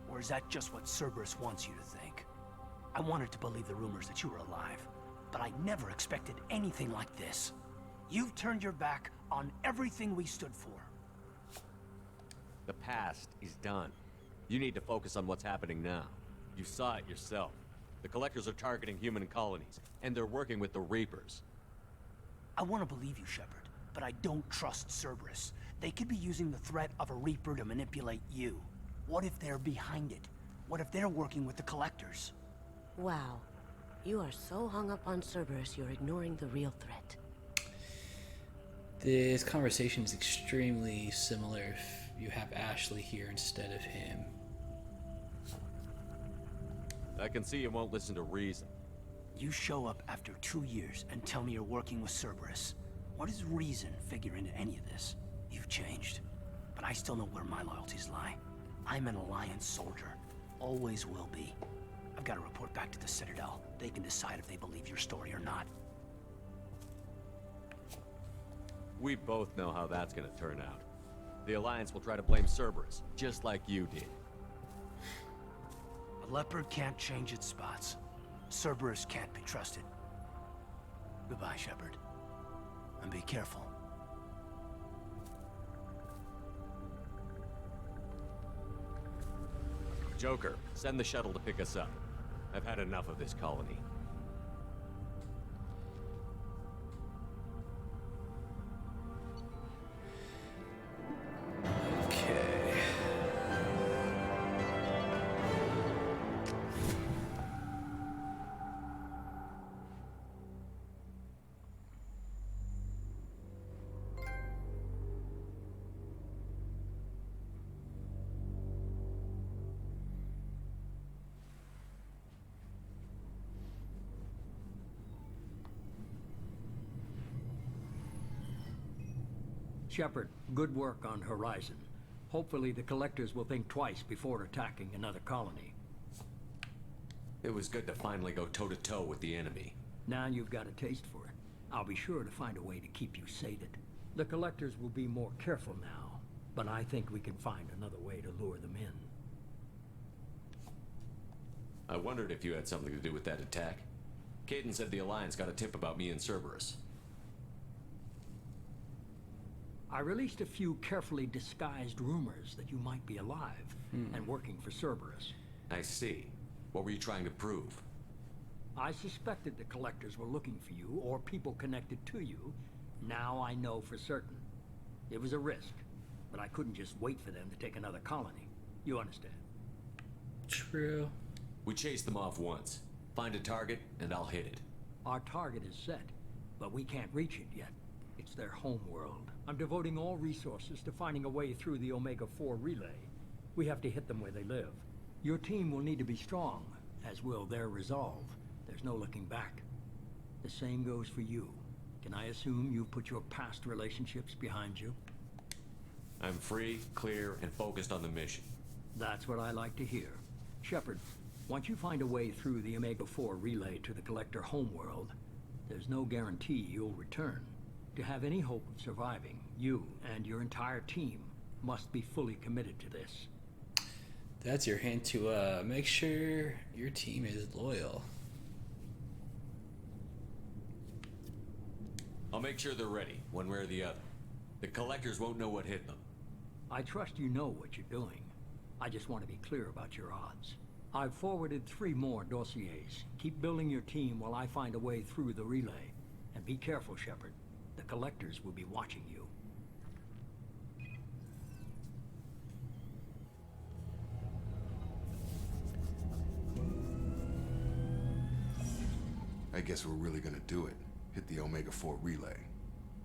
Or is that just what Cerberus wants you to think? I wanted to believe the rumors that you were alive, but I never expected anything like this. You've turned your back on everything we stood for. The past is done. You need to focus on what's happening now. You saw it yourself. The Collectors are targeting human colonies, and they're working with the Reapers. I want to believe you, Shepard, but I don't trust Cerberus. They could be using the threat of a Reaper to manipulate you. What if they're behind it? What if they're working with the Collectors? Wow. You are so hung up on Cerberus, you're ignoring the real threat. This conversation is extremely similar if you have Ashley here instead of him. I can see you won't listen to reason. You show up after 2 years and tell me you're working with Cerberus. What does reason figure into any of this? You've changed, but I still know where my loyalties lie. I'm an Alliance soldier. Always will be. I've got to report back to the Citadel. They can decide if they believe your story or not. We both know how that's gonna turn out. The Alliance will try to blame Cerberus, just like you did. A leopard can't change its spots. Cerberus can't be trusted. Goodbye, Shepard. And be careful. Joker, send the shuttle to pick us up. I've had enough of this colony. Okay. Shepard, good work on Horizon. Hopefully the Collectors will think twice before attacking another colony. It was good to finally go toe-to-toe with the enemy. Now you've got a taste for it. I'll be sure to find a way to keep you sated. The Collectors will be more careful now, but I think we can find another way to lure them in. I wondered if you had something to do with that attack. Kaiden said the Alliance got a tip about me and Cerberus. I released a few carefully disguised rumors that you might be alive and working for Cerberus. I see. What were you trying to prove? I suspected the Collectors were looking for you or people connected to you. Now I know for certain. It was a risk, but I couldn't just wait for them to take another colony. You understand? True. We chased them off once. Find a target, and I'll hit it. Our target is set, but we can't reach it yet. It's their home world. I'm devoting all resources to finding a way through the Omega-4 relay. We have to hit them where they live. Your team will need to be strong, as will their resolve. There's no looking back. The same goes for you. Can I assume you've put your past relationships behind you? I'm free, clear, and focused on the mission. That's what I like to hear. Shepard, once you find a way through the Omega-4 relay to the Collector homeworld, there's no guarantee you'll return. To have any hope of surviving, you and your entire team must be fully committed to this. That's your hint to make sure your team is loyal. I'll make sure they're ready, one way or the other. The Collectors won't know what hit them. I trust you know what you're doing. I just want to be clear about your odds. I've forwarded 3 more dossiers. Keep building your team while I find a way through the relay. And be careful, Shepard. The Collectors will be watching you. I guess we're really gonna do it. Hit the Omega-4 relay.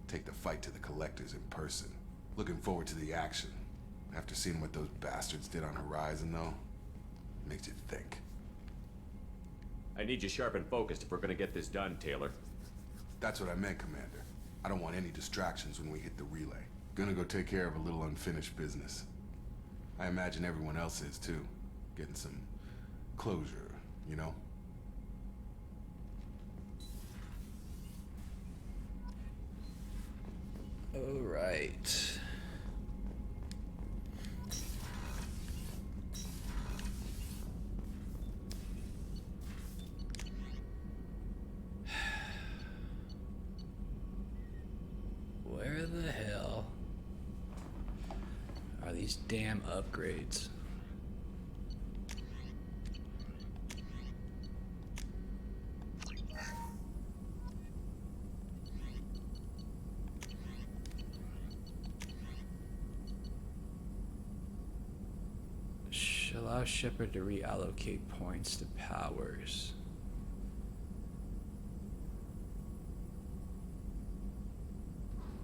Take the fight to the Collectors in person. Looking forward to the action. After seeing what those bastards did on Horizon, though, makes you think. I need you sharp and focused if we're gonna get this done, Taylor. That's what I meant, Commander. I don't want any distractions when we hit the relay. Gonna go take care of a little unfinished business. I imagine everyone else is, too. Getting some closure, you know? All right. Where the hell are these damn upgrades? Allow Shepard to reallocate points to powers.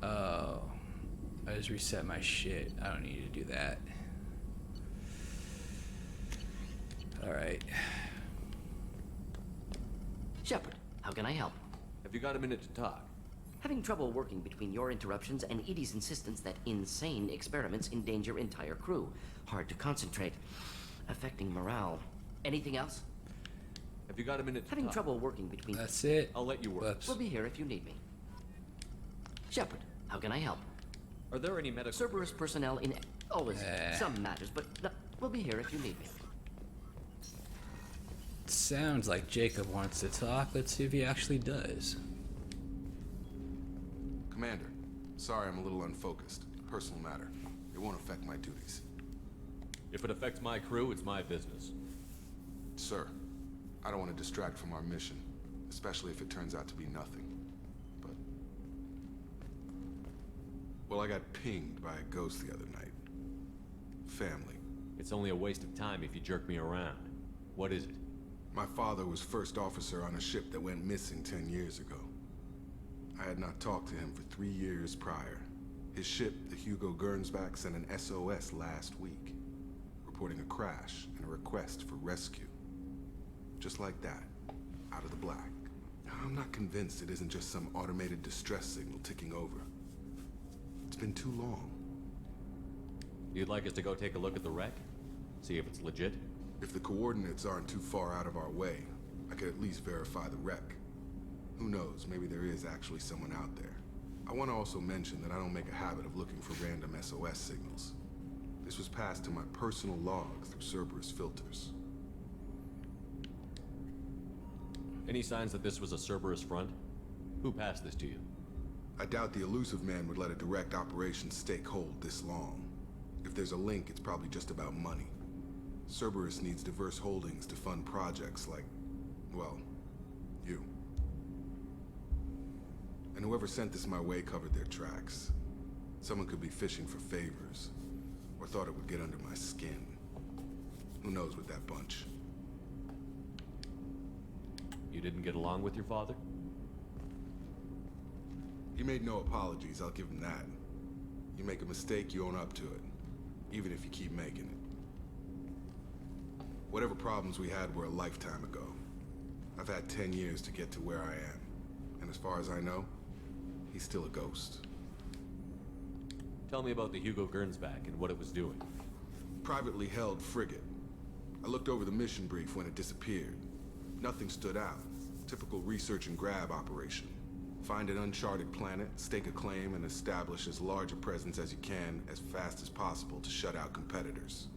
Oh, I just reset my shit. I don't need to do that. Alright. Shepard, how can I help? Have you got a minute to talk? Having trouble working between your interruptions and Edie's insistence that insane experiments endanger entire crew. Hard to concentrate. Affecting morale. Anything else? Have you got a minute to Having talk? trouble working between... That's it. I'll let you work. Whoops. We'll be here if you need me. Shepard, how can I help? Are there any medical... Cerberus personnel in... Always some matters, but we'll be here if you need me. Sounds like Jacob wants to talk. Let's see if he actually does. Commander, sorry I'm a little unfocused. Personal matter. It won't affect my duties. If it affects my crew, it's my business. Sir, I don't want to distract from our mission, especially if it turns out to be nothing. But... well, I got pinged by a ghost the other night. Family. It's only a waste of time if you jerk me around. What is it? My father was first officer on a ship that went missing 10 years ago. I had not talked to him for 3 years prior. His ship, the Hugo Gernsback, sent an SOS last week, reporting a crash and a request for rescue. Just like that, out of the black. I'm not convinced it isn't just some automated distress signal ticking over. It's been too long. You'd like us to go take a look at the wreck? See if it's legit? If the coordinates aren't too far out of our way, I could at least verify the wreck. Who knows, maybe there is actually someone out there. I want to also mention that I don't make a habit of looking for random SOS signals. This was passed to my personal log through Cerberus filters. Any signs that this was a Cerberus front? Who passed this to you? I doubt the elusive man would let a direct operation stake hold this long. If there's a link, it's probably just about money. Cerberus needs diverse holdings to fund projects like, well, you. And whoever sent this my way covered their tracks. Someone could be fishing for favors, or thought it would get under my skin. Who knows with that bunch? You didn't get along with your father? He made no apologies, I'll give him that. You make a mistake, you own up to it. Even if you keep making it. Whatever problems we had were a lifetime ago. I've had 10 years to get to where I am. And as far as I know, he's still a ghost. Tell me about the Hugo Gernsback and what it was doing. Privately held frigate. I looked over the mission brief when it disappeared. Nothing stood out. Typical research and grab operation. Find an uncharted planet, stake a claim, and establish as large a presence as you can as fast as possible to shut out competitors.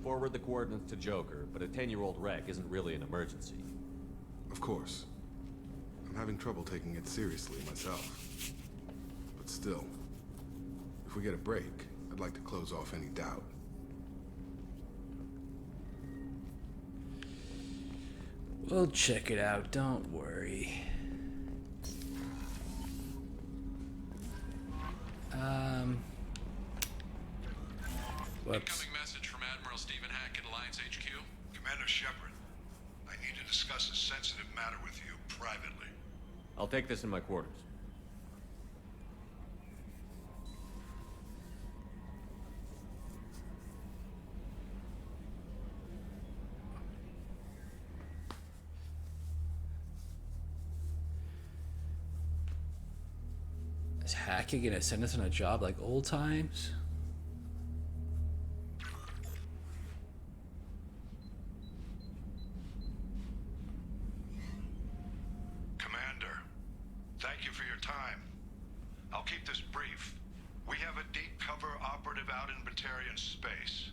Forward the coordinates to Joker, but a 10-year-old wreck isn't really an emergency. Of course. I'm having trouble taking it seriously myself. But still, if we get a break, I'd like to close off any doubt. We'll check it out, don't worry. Incoming message from Admiral Stephen Hackett, Alliance HQ. Commander Shepard, I need to discuss a sensitive matter with you privately. I'll take this in my quarters. Is Hackett gonna send us on a job like old times? Commander, thank you for your time. I'll keep this brief. We have a deep cover operative out in Batarian space.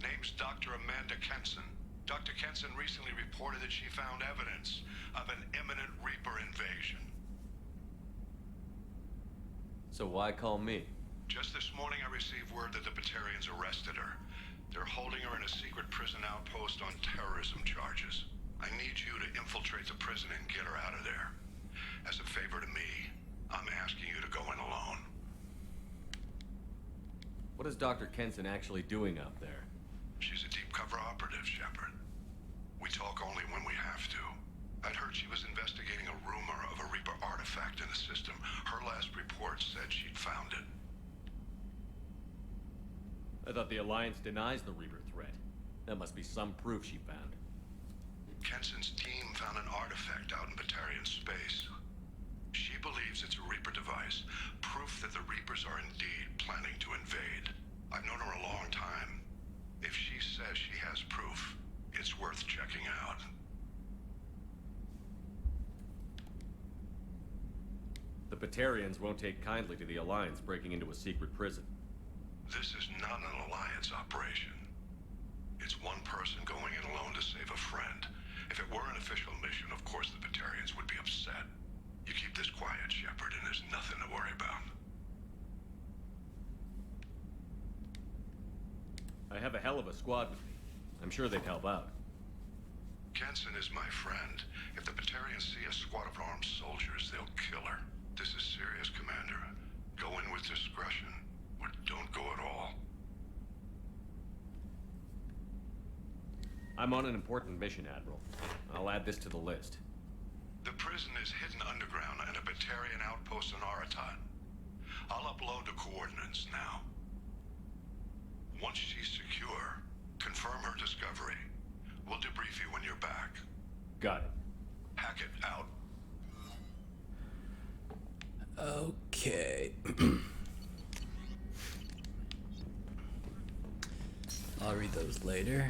Name's Dr. Amanda Kenson. Dr. Kenson recently reported that she found evidence of an imminent Reaper invasion. So why call me? Just this morning I received word that the Batarians arrested her. They're holding her in a secret prison outpost on terrorism charges. I need you to infiltrate the prison and get her out of there. As a favor to me, I'm asking you to go in alone. What is Dr. Kenson actually doing out there? She's a deep cover operative, Shepard. We talk only when we have to. I'd heard she was investigating a rumor of a Reaper artifact in the system. Her last report said she'd found it. I thought the Alliance denies the Reaper threat. That must be some proof she found. Kenson's team found an artifact out in Batarian space. She believes it's a Reaper device, proof that the Reapers are indeed planning to invade. I've known her a long time. If she says she has proof, it's worth checking out. The Batarians won't take kindly to the Alliance breaking into a secret prison. This is not an Alliance operation. It's one person going in alone to save a friend. If it were an official mission, of course the Batarians would be upset. You keep this quiet, Shepard, and there's nothing to worry about. I have a hell of a squad with me. I'm sure they'd help out. Kenson is my friend. If the Batarians see a squad of armed soldiers, they'll kill her. This is serious, Commander. Go in with discretion, or don't go at all. I'm on an important mission, Admiral. I'll add this to the list. The prison is hidden underground in a Batarian outpost in Aratat. I'll upload the coordinates now. Once she's secure, confirm her discovery. We'll debrief you when you're back. Got it. Hackett out. Okay. I'll read those later.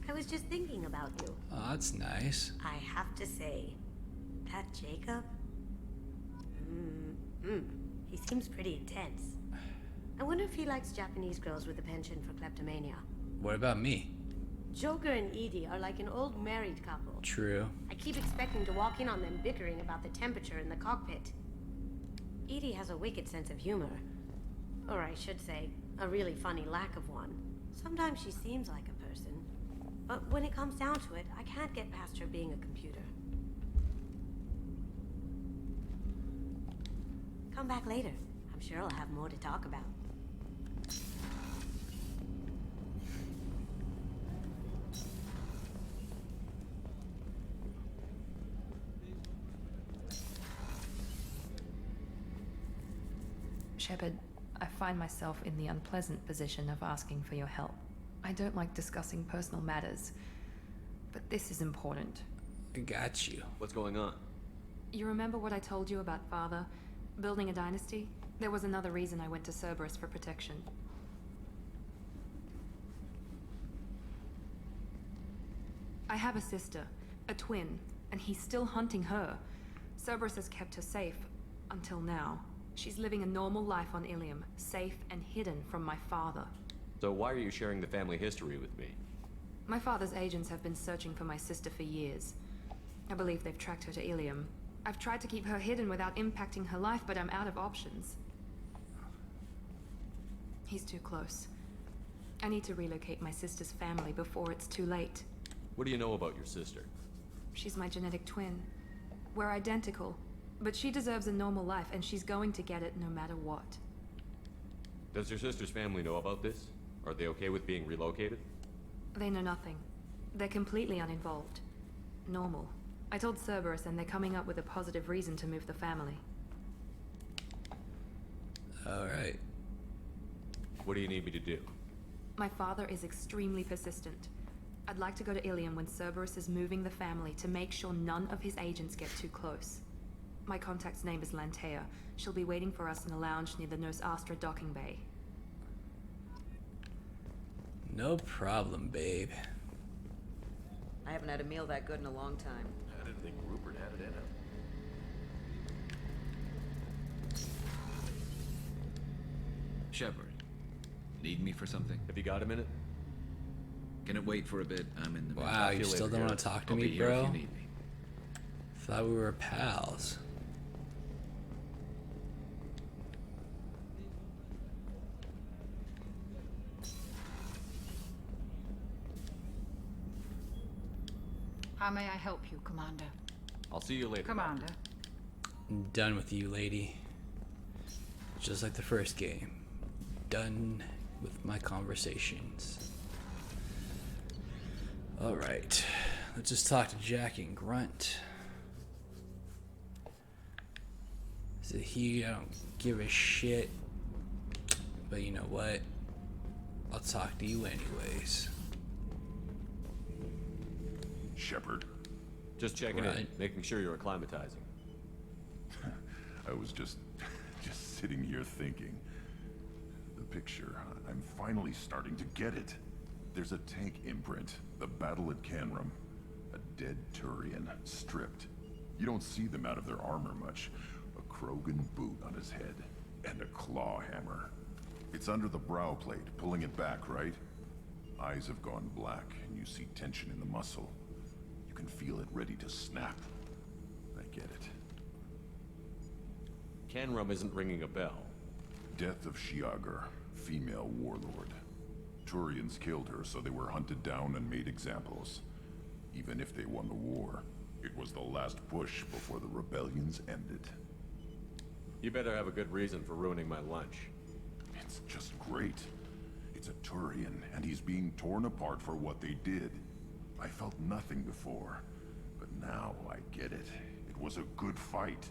I was just thinking about you. Oh, that's nice. I have to say, that Jacob? He seems pretty intense. I wonder if he likes Japanese girls with a penchant for kleptomania. What about me? Joker and Edie are like an old married couple. True. I keep expecting to walk in on them bickering about the temperature in the cockpit. Edie has a wicked sense of humor. Or I should say, a really funny lack of one. Sometimes she seems like a person. But when it comes down to it, I can't get past her being a computer. Come back later. I'm sure I'll have more to talk about. Shepard, I find myself in the unpleasant position of asking for your help. I don't like discussing personal matters, but this is important. I got you. What's going on? You remember what I told you about Father? Building a dynasty? There was another reason I went to Cerberus for protection. I have a sister, a twin, and he's still hunting her. Cerberus has kept her safe, until now. She's living a normal life on Ilium, safe and hidden from my father. So why are you sharing the family history with me? My father's agents have been searching for my sister for years. I believe they've tracked her to Ilium. I've tried to keep her hidden without impacting her life, but I'm out of options. He's too close. I need to relocate my sister's family before it's too late. What do you know about your sister? She's my genetic twin. We're identical, but she deserves a normal life, and she's going to get it no matter what. Does your sister's family know about this? Are they okay with being relocated? They know nothing. They're completely uninvolved. Normal. I told Cerberus, and they're coming up with a positive reason to move the family. Alright. What do you need me to do? My father is extremely persistent. I'd like to go to Ilium when Cerberus is moving the family to make sure none of his agents get too close. My contact's name is Lantea. She'll be waiting for us in a lounge near the Nos Astra docking bay. No problem, babe. I haven't had a meal that good in a long time. I didn't think Rupert had it in him. Shepard, need me for something? Have you got a minute? Can it wait for a bit? I'm in the middle. Wow, you still don't want to talk to I'll me, be here bro? if you need me. Thought we were pals. How may I help you, Commander? I'll see you later. Commander. I'm done with you, lady. Just like the first game. Done with my conversations. Alright. Let's just talk to Jack and Grunt. So he, I don't give a shit. But you know what? I'll talk to you anyways. Shepard. Just checking in, making sure you're acclimatizing. I was just sitting here thinking. The picture, I'm finally starting to get it. There's a tank imprint, the battle at Canrum. A dead Turian, stripped. You don't see them out of their armor much. A Krogan boot on his head, and a claw hammer. It's under the brow plate, pulling it back, right? Eyes have gone black, and you see tension in the muscle. You can feel it ready to snap. I get it. Canrum isn't ringing a bell. Death of Shiagar, female warlord. Turians killed her, so they were hunted down and made examples. Even if they won the war, it was the last push before the rebellions ended. You better have a good reason for ruining my lunch. It's just great. It's a Turian, and he's being torn apart for what they did. I felt nothing before, but now I get it. It was a good fight.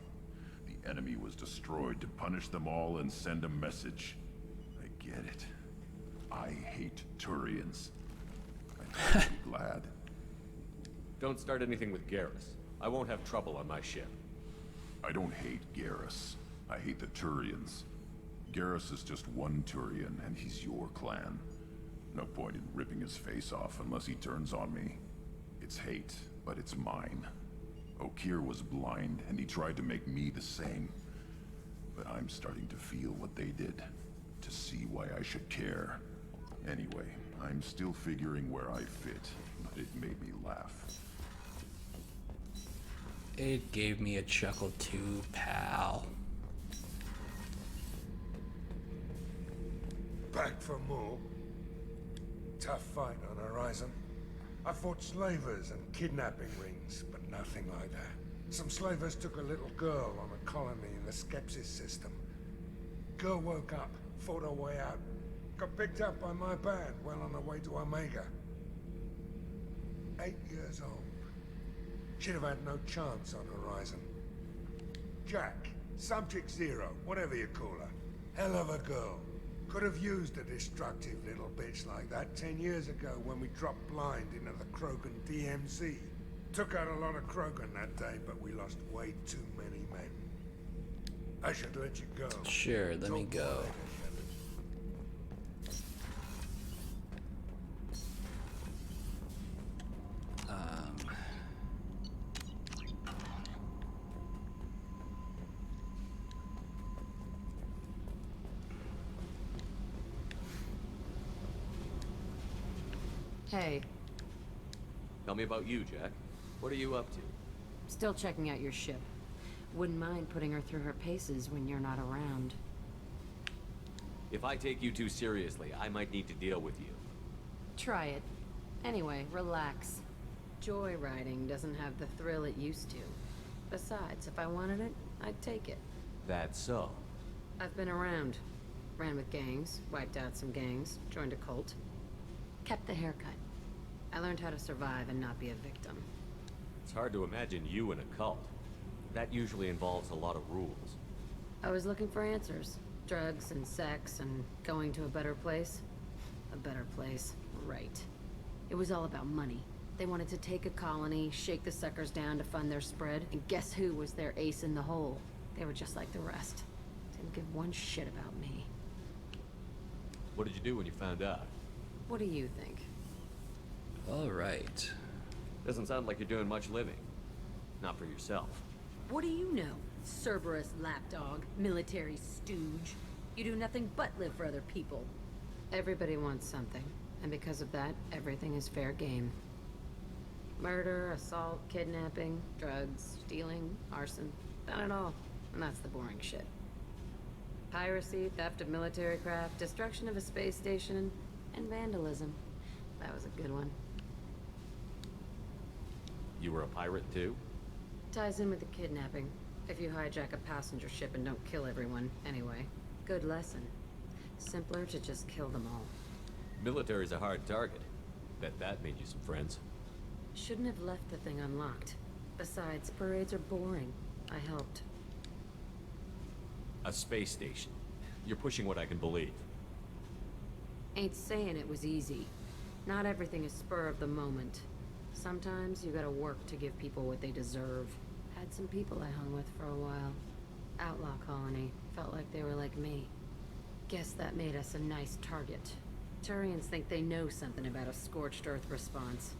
The enemy was destroyed to punish them all and send a message. I get it. I hate Turians. I'm glad. Don't start anything with Garrus. I won't have trouble on my ship. I don't hate Garrus. I hate the Turians. Garrus is just one Turian, and he's your clan. No point in ripping his face off unless he turns on me. It's hate, but it's mine. Okeer was blind, and he tried to make me the same. But I'm starting to feel what they did. To see why I should care. Anyway, I'm still figuring where I fit, but it made me laugh. It gave me a chuckle too, pal. Back for more. Tough fight on Horizon. I fought slavers and kidnapping rings, but nothing like that. Some slavers took a little girl on a colony in the Skepsis system. Girl woke up, fought her way out, got picked up by my band well on her way to Omega. 8 years old. She'd have had no chance on Horizon. Jack, Subject Zero, whatever you call her. Hell of a girl. Could have used a destructive little bitch like that 10 years ago when we dropped blind into the Krogan DMZ. Took out a lot of Krogan that day, but we lost way too many men. I should let you go. Sure, let me go. Hey, Tell me about you, Jack. What are you up to? still checking out your ship. Wouldn't mind putting her through her paces when you're not around. If I take you too seriously, I might need to deal with you. Try it. Anyway, relax. Joyriding doesn't have the thrill it used to. Besides, if I wanted it, I'd take it. That's so. I've been around. Ran with gangs, wiped out some gangs, joined a cult. Kept the haircut. I learned how to survive and not be a victim. It's hard to imagine you in a cult. That usually involves a lot of rules. I was looking for answers. Drugs and sex and going to a better place. A better place, right. It was all about money. They wanted to take a colony, shake the suckers down to fund their spread, and guess who was their ace in the hole? They were just like the rest. Didn't give one shit about me. What did you do when you found out? What do you think? All right. Doesn't sound like you're doing much living. Not for yourself. What do you know? Cerberus lapdog, military stooge. You do nothing but live for other people. Everybody wants something, and because of that, everything is fair game. Murder, assault, kidnapping, drugs, stealing, arson. Done it all. And that's the boring shit. Piracy, theft of military craft, destruction of a space station, and vandalism. That was a good one. You were a pirate too? Ties in with the kidnapping. If you hijack a passenger ship and don't kill everyone, anyway. Good lesson. Simpler to just kill them all. Military's a hard target. Bet that made you some friends. Shouldn't have left the thing unlocked. Besides, parades are boring. I helped. A space station. You're pushing what I can believe. Ain't saying it was easy. Not everything is spur of the moment. Sometimes you gotta work to give people what they deserve. Had some people I hung with for a while. Outlaw colony. Felt like they were like me. Guess that made us a nice target. Turians think they know something about a scorched earth response.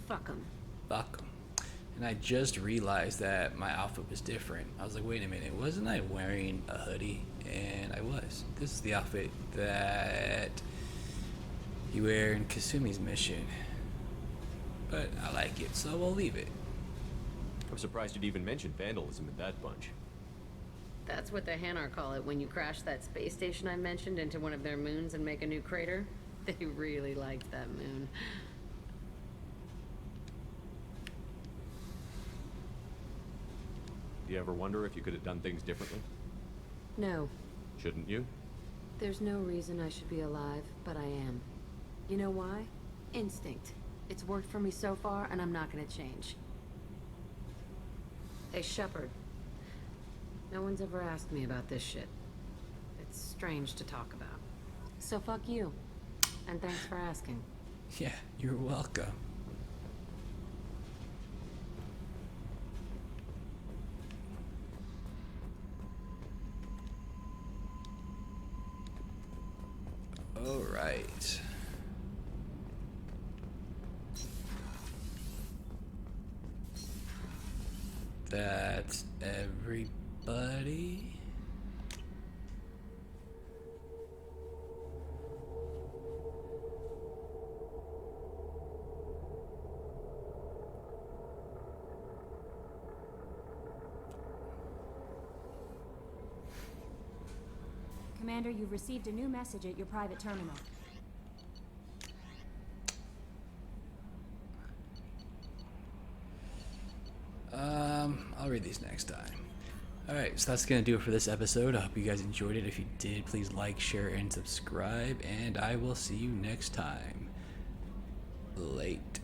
Fuck 'em. Fuck 'em. And I just realized that my outfit was different. I was like, wait a minute, wasn't I wearing a hoodie? And I was. This is the outfit that you wear in Kasumi's mission. But I like it, so we'll leave it. I'm surprised you'd even mention vandalism in that bunch. That's what the Hanar call it when you crash that space station I mentioned into one of their moons and make a new crater. They really liked that moon. Do you ever wonder if you could have done things differently? No. Shouldn't you? There's no reason I should be alive, but I am. You know why? Instinct. It's worked for me so far, and I'm not gonna change. Hey, Shepard. No one's ever asked me about this shit. It's strange to talk about. So fuck you. And thanks for asking. Yeah, you're welcome. All right. That's everybody. Commander, you've received a new message at your private terminal. I'll read these next time. Alright, so that's gonna do it for this episode. I hope you guys enjoyed it. If you did, please like, share, and subscribe, and I will see you next time. Late.